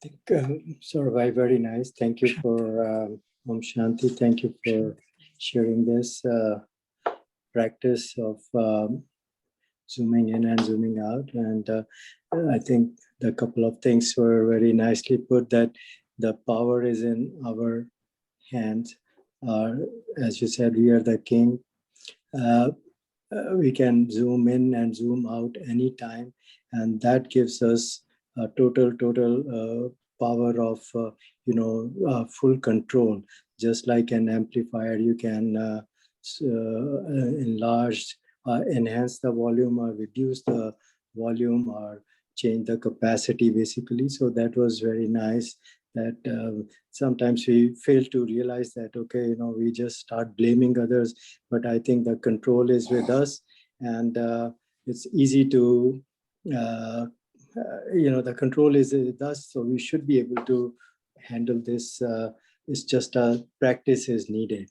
I think, Saurabhai, very nice. Thank you for Om Shanti. Thank you for sharing this practice of zooming in and zooming out. And I think the couple of things were very nicely put, that the power is in our hands. As you said, we are the king. We can zoom in and zoom out anytime, and that gives us a total power of full control. Just like an amplifier, you can enlarge, enhance the volume, or reduce the volume, or change the capacity, basically. So that was very nice. That sometimes we fail to realize that, okay, we just start blaming others, but I think the control is with us, and it's easy to, the control is with us, so we should be able to handle this. It's just a practice is needed.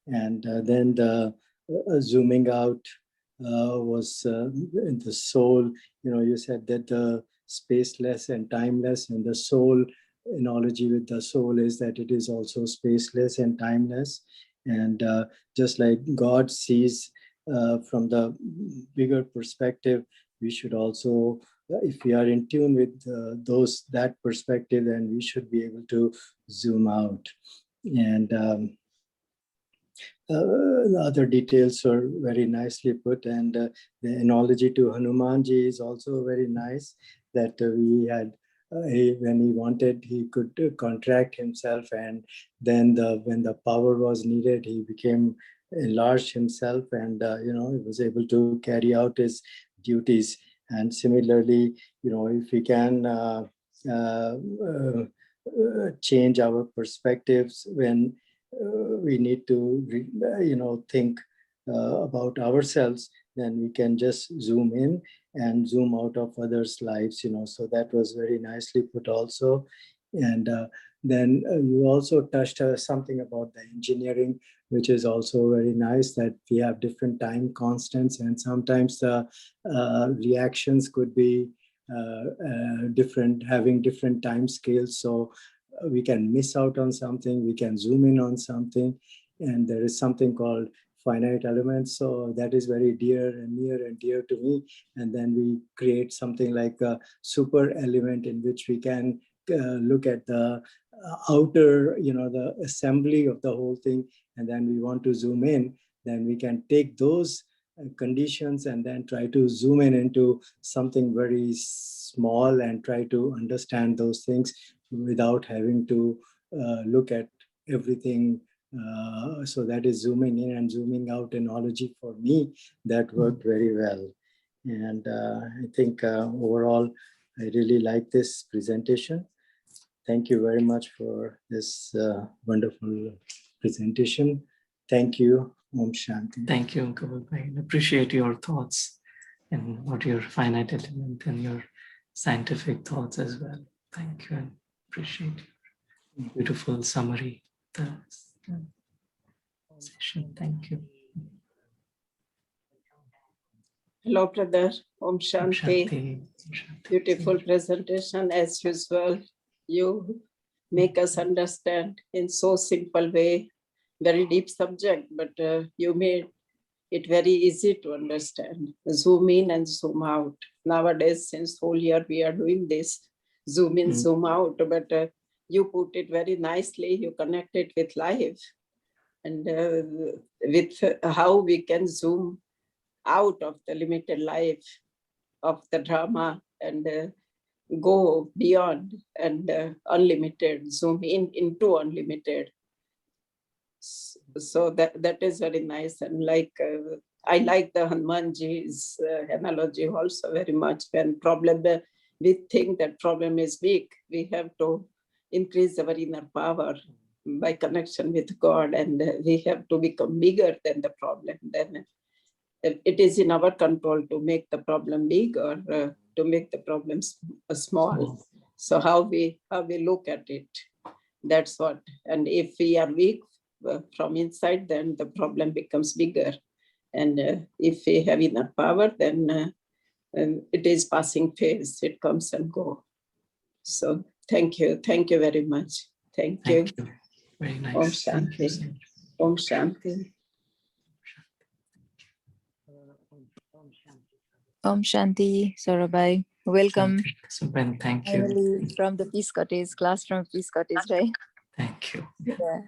And then the zooming out was in the soul. You said that the spaceless and timeless, and the soul analogy with the soul is that it is also spaceless and timeless. And just like God sees from the bigger perspective, we should also, if we are in tune with that perspective, then we should be able to zoom out. And the other details are very nicely put, and the analogy to Hanumanji is also very nice, that we had when he wanted, he could contract himself, and then when the power was needed, he became enlarged himself, and he was able to carry out his duties. And similarly, if we can change our perspectives when we need to think about ourselves, then we can just zoom in and zoom out of others' lives. So that was very nicely put also. And then you also touched something about the engineering, which is also very nice, that we have different time constants, and sometimes the reactions could be different, having different time scales. So we can miss out on something, we can zoom in on something, and there is something called finite elements. So that is very dear and near and dear to me. And then we create something like a super element in which we can look at the outer, the assembly of the whole thing, and then we want to zoom in, then we can take those conditions and then try to zoom in into something very small and try to understand those things without having to look at everything So that is zooming in and zooming out analogy for me that worked very well. And I think overall, I really like this presentation. Thank you very much for this wonderful presentation. Thank you. Om Shanti. Thank you, Kabul. Appreciate your thoughts and what your finite element and your scientific thoughts as well. Thank you and appreciate your beautiful summary. The session. Thank you. Hello, brother. Om Om Shanti. Shanti. Om Shanti. Beautiful presentation as usual. You make us understand in so simple way, very deep subject, but you made it very easy to understand. Zoom in and zoom out. Nowadays, since whole year we are doing this, zoom in, zoom out, but you put it very nicely. You connect it with life and with how we can zoom out of the limited life of the drama and go beyond and unlimited, zoom in into unlimited. So that is very nice. And like I like the Hanumanji's analogy also very much. When problem, we think that problem is big, we have to increase our inner power by connection with God, and we have to become bigger than the problem. Then it is in our control to make the problem big or to make the problems small. So how we look at it, that's what. And if we are weak from inside, then the problem becomes bigger. And if we have enough power, then it is passing phase. It comes and go. So thank you very much. Thank you. Very nice. Om Shanti. Om Shanti. Om Shanti, Saurabai. Welcome. So Ben, thank you. Finally, from the Peace Cottage, class from Peace Cottage, right? Thank you. Yeah.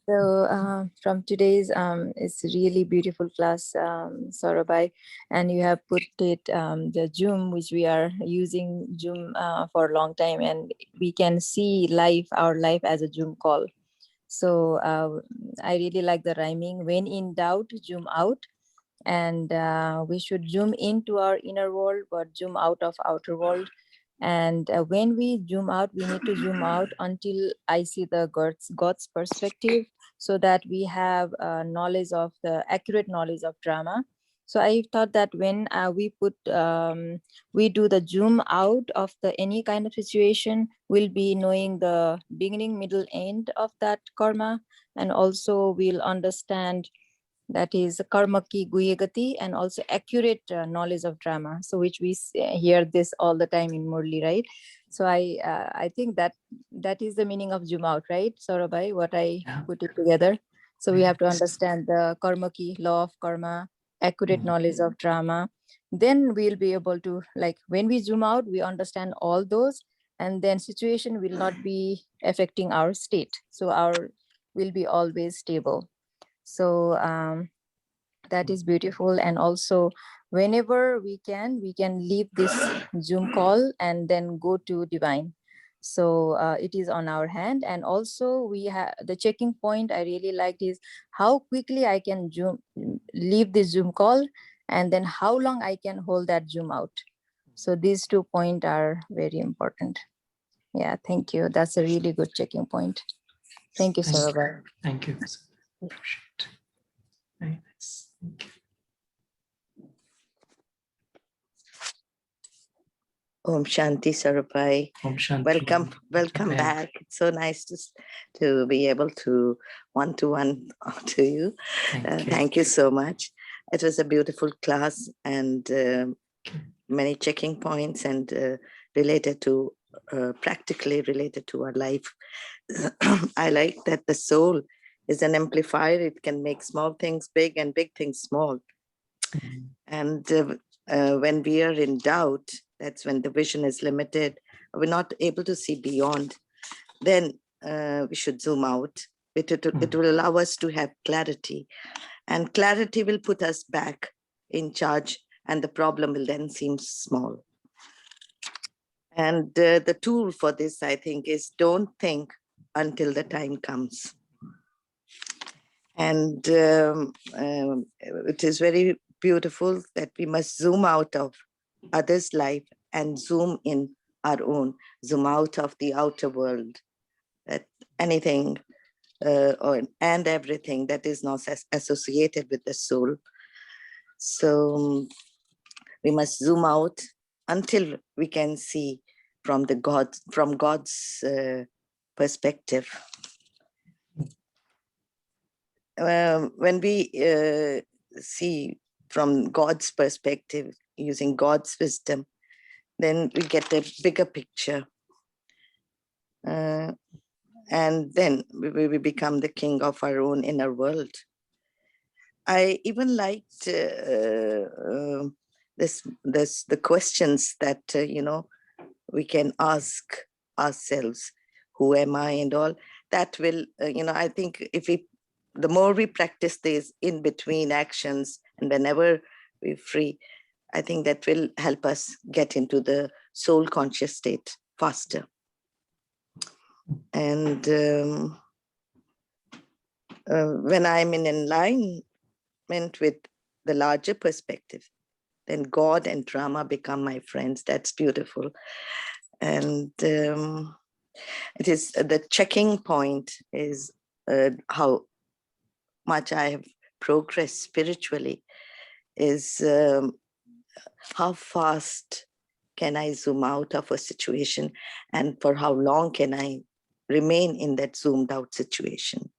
So from today's, it's really beautiful class, Saurabai, and you have put it the Zoom, which we are using Zoom for a long time, and we can see our life as a Zoom call. So I really like the rhyming. When in doubt, zoom out. And we should zoom into our inner world, but zoom out of outer world. And when we zoom out, we need to zoom out until I see the God's perspective, so that we have accurate knowledge of drama. So I thought that when we do the zoom out of any kind of situation, we'll be knowing the beginning, middle, end of that karma, and also we'll understand that is karma ki guyagati, and also accurate knowledge of drama, so which we hear this all the time in Murli, right? So I think that is the meaning of zoom out, right, Saurabai, what I put it together. So we have to understand the karma ki, law of karma, accurate knowledge of drama. Then we'll be able to, like, when we zoom out, we understand all those, and then situation will not be affecting our state, so our will be always stable. So that is beautiful. And also whenever we can leave this Zoom call and then go to divine. So it is on our hand. And also we have the checking point I really liked is how quickly I can leave the Zoom call, and then how long I can hold that Zoom out. So these 2 points are very important. Yeah, thank you. That's a really good checking point. Thank you, Saurabai. Thank you. Appreciate. Very nice. Thank you. Om Shanti, Saurabai. Om Shanti. Welcome back. It's so nice to be able to one-to-one to you. Thank you so much. It was a beautiful class and many checking points and practically related to our life. I like that the soul is an amplifier. It can make small things big and big things small. And when we are in doubt, that's when the vision is limited. We're not able to see beyond. Then we should zoom out. It will allow us to have clarity. And clarity will put us back in charge, and the problem will then seem small. And the tool for this, I think, is don't think until the time comes. And it is very beautiful that we must zoom out of others' life and zoom in our own, zoom out of the outer world, that anything and everything that is not associated with the soul. So we must zoom out until we can see from God's perspective. When we see from God's perspective, using God's wisdom, then we get a bigger picture. And then we become the king of our own inner world. I even liked the questions that, we can ask ourselves, who am I and all. That will, I think the more we practice these in between actions and whenever we're free, I think that will help us get into the soul conscious state faster. And when I'm in alignment with the larger perspective, then God and Brahma become my friends. That's beautiful. And it is the checking point is how much I have progressed spiritually, is how fast can I zoom out of a situation, and for how long can I remain in that zoomed out situation.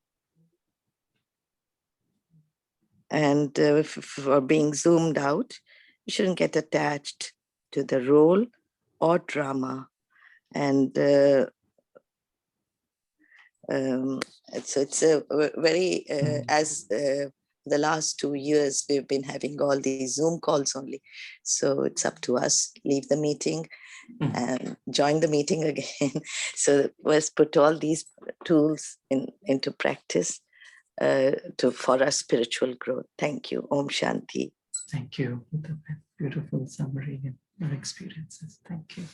And for being zoomed out, you shouldn't get attached to the role or drama. And it's a very, as the last 2 years, we've been having all these Zoom calls only. So it's up to us, leave the meeting and join the meeting again. So let's put all these tools into practice for our spiritual growth. Thank you. Om Shanti. Thank you for the beautiful summary and your experiences. Thank you.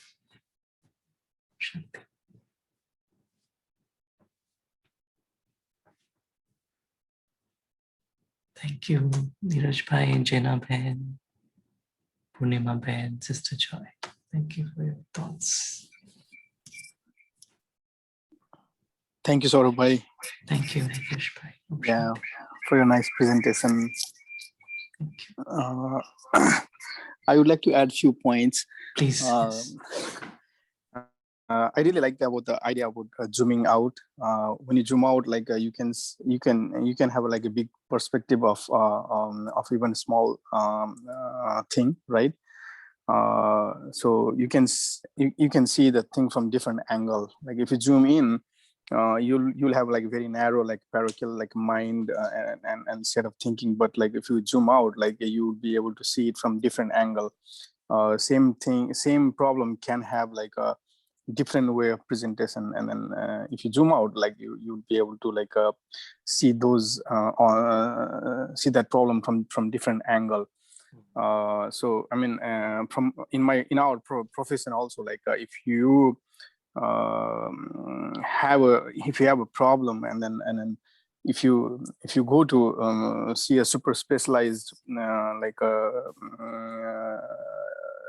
Shanti. Thank you, Neeraj Bhai, Jaina Bhen, Purnima Bhen, Sister Joy. Thank you for your thoughts. Thank you, Saurabh Bhai. Thank you, Neeraj Bhai. Yeah, for your nice presentation. Thank you. I would like to add a few points. Please. Yes. I really like about the idea about zooming out. When you zoom out, like you can have like a big perspective of even small thing, right? So you can see the thing from different angle. Like if you zoom in, you'll have like very narrow, like parochial, like mind and set of thinking. But like if you zoom out, like you'll be able to see it from different angle. Same problem can have like a different way of presentation, and then if you zoom out, like you'll be able to like see those see that problem from different angle. So I mean, in our profession also, like if you have a problem, and then if you go to see a super specialized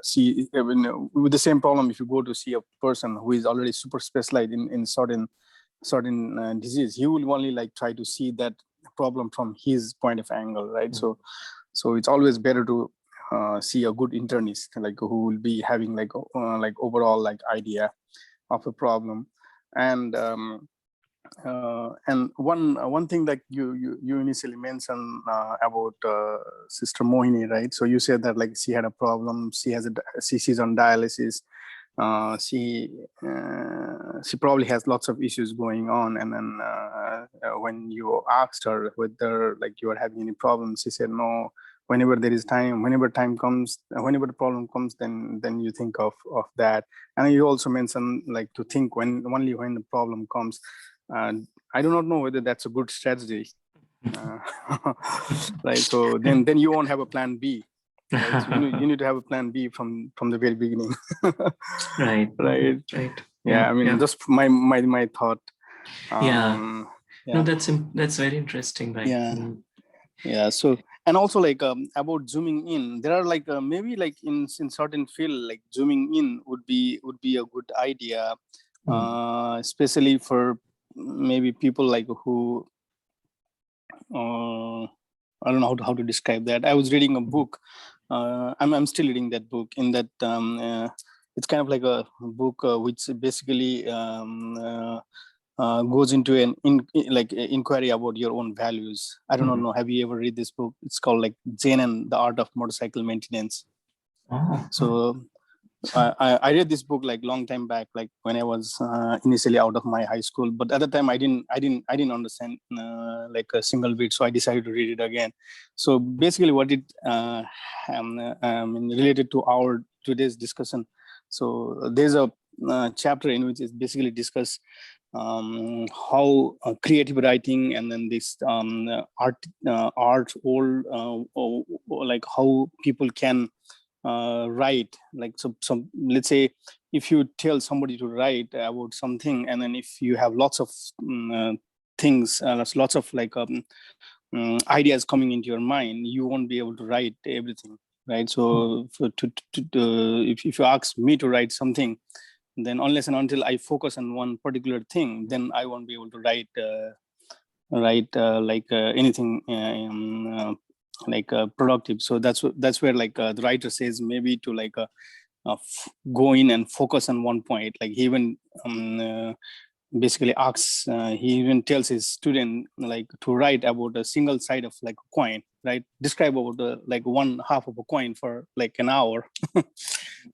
see with the same problem, if you go to see a person who is already super specialized in certain disease, he will only like try to see that problem from his point of angle, right? So it's always better to see a good internist, like who will be having like overall like idea of a problem. And one thing that you initially mentioned about Sister Mohini, right? So you said that like she had a problem, she's on dialysis, she probably has lots of issues going on, and then when you asked her whether like you are having any problems, she said no. Whenever the problem comes, then you think of that. And you also mentioned like to think only when the problem comes. I do not know whether that's a good strategy, right? So then you won't have a plan B, right? So you need to have a plan B from the very beginning. Right. Yeah, I mean, just my thought. Yeah. No, that's very interesting, right? Yeah. So, and also like about zooming in, there are like maybe like in certain field, like zooming in would be a good idea, especially for maybe people like who I don't know how to describe that. I was reading a book. I'm still reading that book. In that, it's kind of like a book which basically goes into an inquiry about your own values. I don't know. Have you ever read this book? It's called like Zen and the Art of Motorcycle Maintenance. So I read this book like long time back, like when I was initially out of my high school. But at the time, I didn't understand like a single bit. So I decided to read it again. So basically, what it related to our today's discussion. So there's a chapter in which is basically discuss how creative writing and then this art or like how people can write, like some let's say if you tell somebody to write about something, and then if you have lots of things, lots of like ideas coming into your mind, you won't be able to write everything, right? So if you ask me to write something, then unless and until I focus on one particular thing, then I won't be able to write anything productive. So that's where like the writer says maybe to like go in and focus on one point. Like he even basically asks, he even tells his student like to write about a single side of like a coin, right? Describe about the like one half of a coin for like an hour.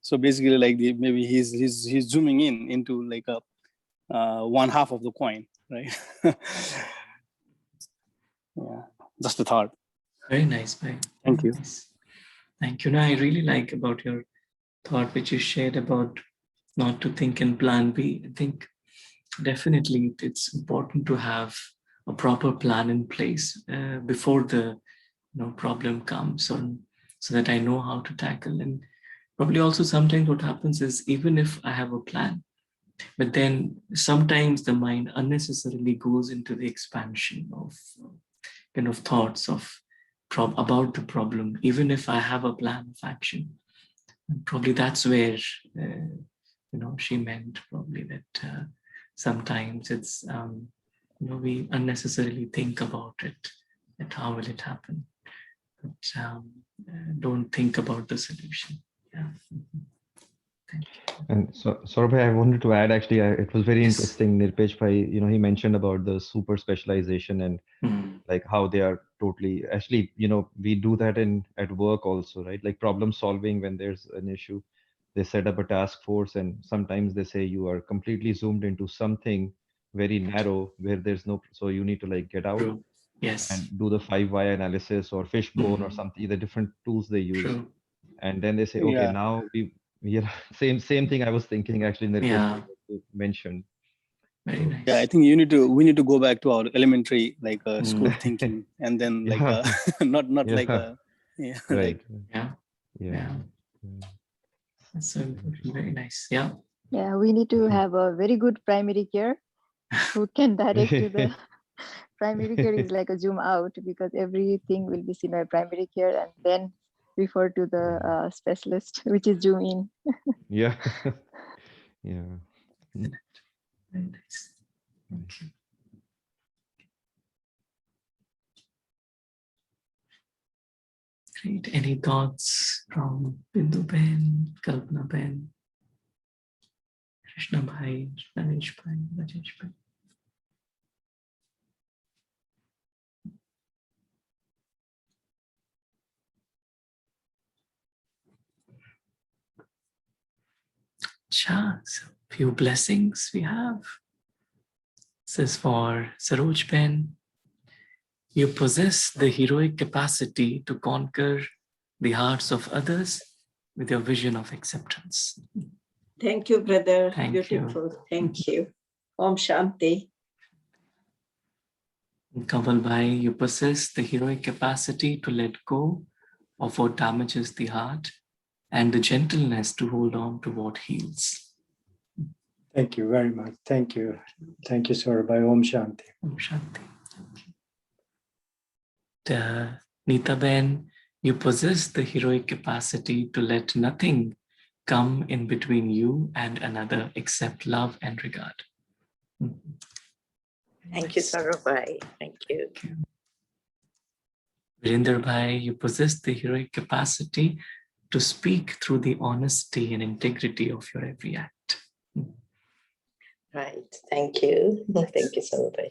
So basically like maybe he's zooming in into like a one half of the coin, right? Yeah, just a thought. Very nice, Bhai. Thank you. Nice. Thank you. Now, I really like about your thought which you shared about not to think in plan B. I think definitely it's important to have a proper plan in place before the problem comes on, so that I know how to tackle. And probably also sometimes what happens is, even if I have a plan, but then sometimes the mind unnecessarily goes into the expansion of kind of thoughts of about the problem, even if I have a plan of action. And probably that's where she meant probably that sometimes it's we unnecessarily think about it, that how will it happen, but don't think about the solution. Yeah. Thank you. And so, Saurabh, I wanted to add, actually, it was very Yes. interesting, Nirpesh Bhai, he mentioned about the super specialization and like how they are totally, actually, we do that at work also, right? Like problem solving when there's an issue, they set up a task force, and sometimes they say you are completely zoomed into something very narrow where there's no, so you need to like get out. True. Yes. And do the 5 why analysis or fishbone or something, the different tools they use. True. And then they say, okay, Yeah. now same thing I was thinking, actually, Nirpesh Yeah. mentioned. Very nice. Yeah, I think we need to go back to our elementary like school thinking, and then like not like right. like Yeah. That's so important. Very nice. Yeah. Yeah, we need to have a very good primary care who can direct to the primary care is like a zoom out, because everything will be seen by primary care and then refer to the specialist, which is zoom in. Yeah. Yeah. Very nice. Thank you. Great. Any thoughts from Bindu Ben, Kalpana Ben, Krishna Bhai, Ramesh Bhai, Rajesh Bhai? So few blessings we have. This is for Saroj Ben. You possess the heroic capacity to conquer the hearts of others with your vision of acceptance. Thank you, brother. Thank Beautiful. you. Thank you. Om Shanti. Kamal Bhai, you possess the heroic capacity to let go of what damages the heart and the gentleness to hold on to what heals. Thank you very much. Thank you. Thank you, Saurabai. Om Shanti. Om Shanti. Neeta Ben, you possess the heroic capacity to let nothing come in between you and another except love and regard. Thank you, Saurabai. Thank you. Virinder Bhai, you possess the heroic capacity to speak through the honesty and integrity of your every act. Right. Thank you. Thank you, Saurabai.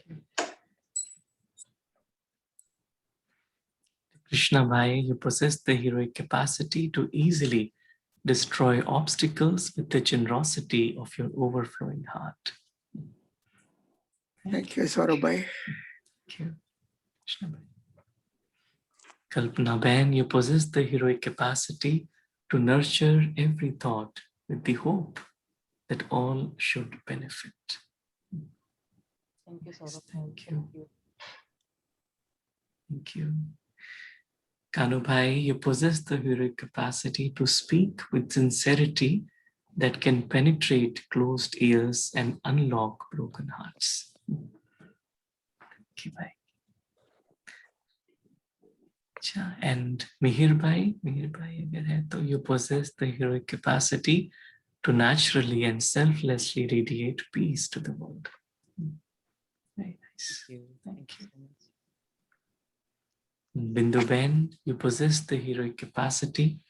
Krishna Bhai, you possess the heroic capacity to easily destroy obstacles with the generosity of your overflowing heart. Thank you, Saurabai. Thank you, Krishna Bhai. Kalpana Ben, you possess the heroic capacity to nurture every thought with the hope that all should benefit. Thank you, Saurabai. Thank you. Thank you. Kanu Bhai, you possess the heroic capacity to speak with sincerity that can penetrate closed ears and unlock broken hearts. Thank you, Bhai. And Mihir Bhai, agar hai to you possess the heroic capacity to naturally and selflessly radiate peace to the world. Very nice. Thank you. Bindu Ben, you possess the heroic capacity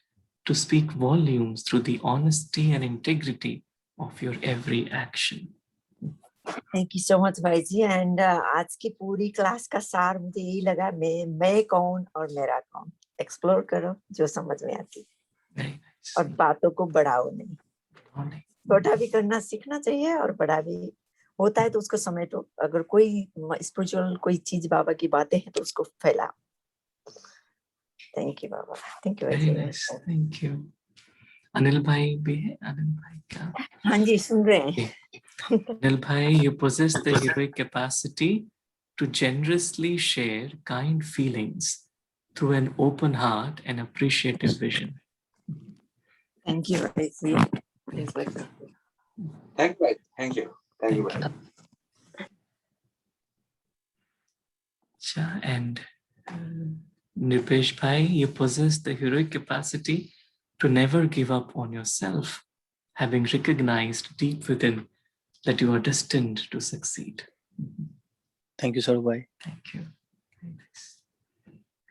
to speak volumes through the honesty and integrity of your every action. Thank you so much भाई जी and आज की पूरी class का सार मुझे यही लगा मैं कौन और मेरा कौन एक्सप्लोर करो जो समझ में आती Very nice. और बातों को बढ़ाओ नहीं छोटा भी करना सीखना चाहिए और बड़ा भी होता है तो उसको समेटो अगर कोई स्पिरिचुअल कोई चीज बाबा की बातें हैं तो उसको फैलाओ थैंक यू बाबा thank you Very nice. Thank you. Anil Bhai भी है? Anil Bhai का? हाँ जी सुन रहे हैं Anil Bhai, you possess the heroic capacity to generously share kind feelings through an open heart and appreciative vision. Thank you भाई जी Thank you. Thank you. Thank you. And Nipesh Bhai, you possess the heroic capacity to never give up on yourself, having recognized deep within that you are destined to succeed. Thank you, Saurabai. Thank you. Very nice.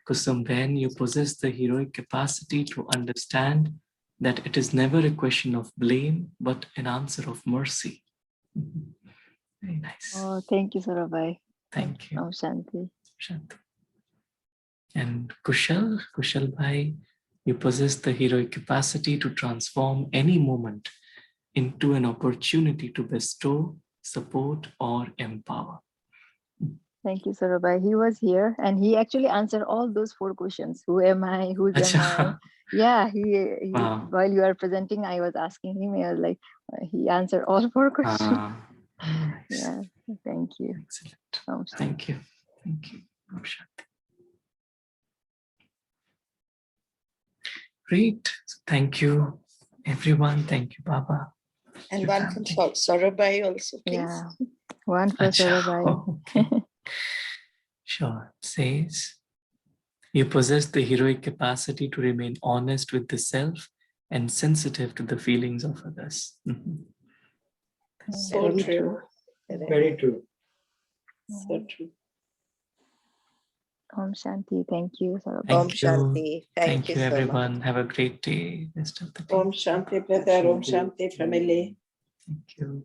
Kusum Ben, you possess the heroic capacity to understand that it is never a question of blame, but an answer of mercy. Very nice. Oh, thank you, Saurabai. Thank you. Om Shanti. Shanti. And Kushal Bhai, you possess the heroic capacity to transform any moment into an opportunity to bestow, support, or empower. Thank you, Saurabai. He was here and he actually answered all those 4 questions. Who am I? Who's am I? Yeah, he Wow. while you are presenting, I was asking him, I was like, he answered all 4 questions. Nice. Yeah, thank you. Excellent. Om Shanti. Thank you. Thank you. Om Shanti. Great. Thank you, everyone. Thank you, Baba. And Your one from family. Saurabai also, please. Yeah, one for Acha, Saurabai. okay. Sure. It says, you possess the heroic capacity to remain honest with the self and sensitive to the feelings of others. So Very true. Very true. So true. Om Shanti. Thank you, Saurabai. Om Shanti. Thank you, so much. everyone. Have a great day. Rest of the day. Om Shanti, brother. Om Shanti, family. Thank you.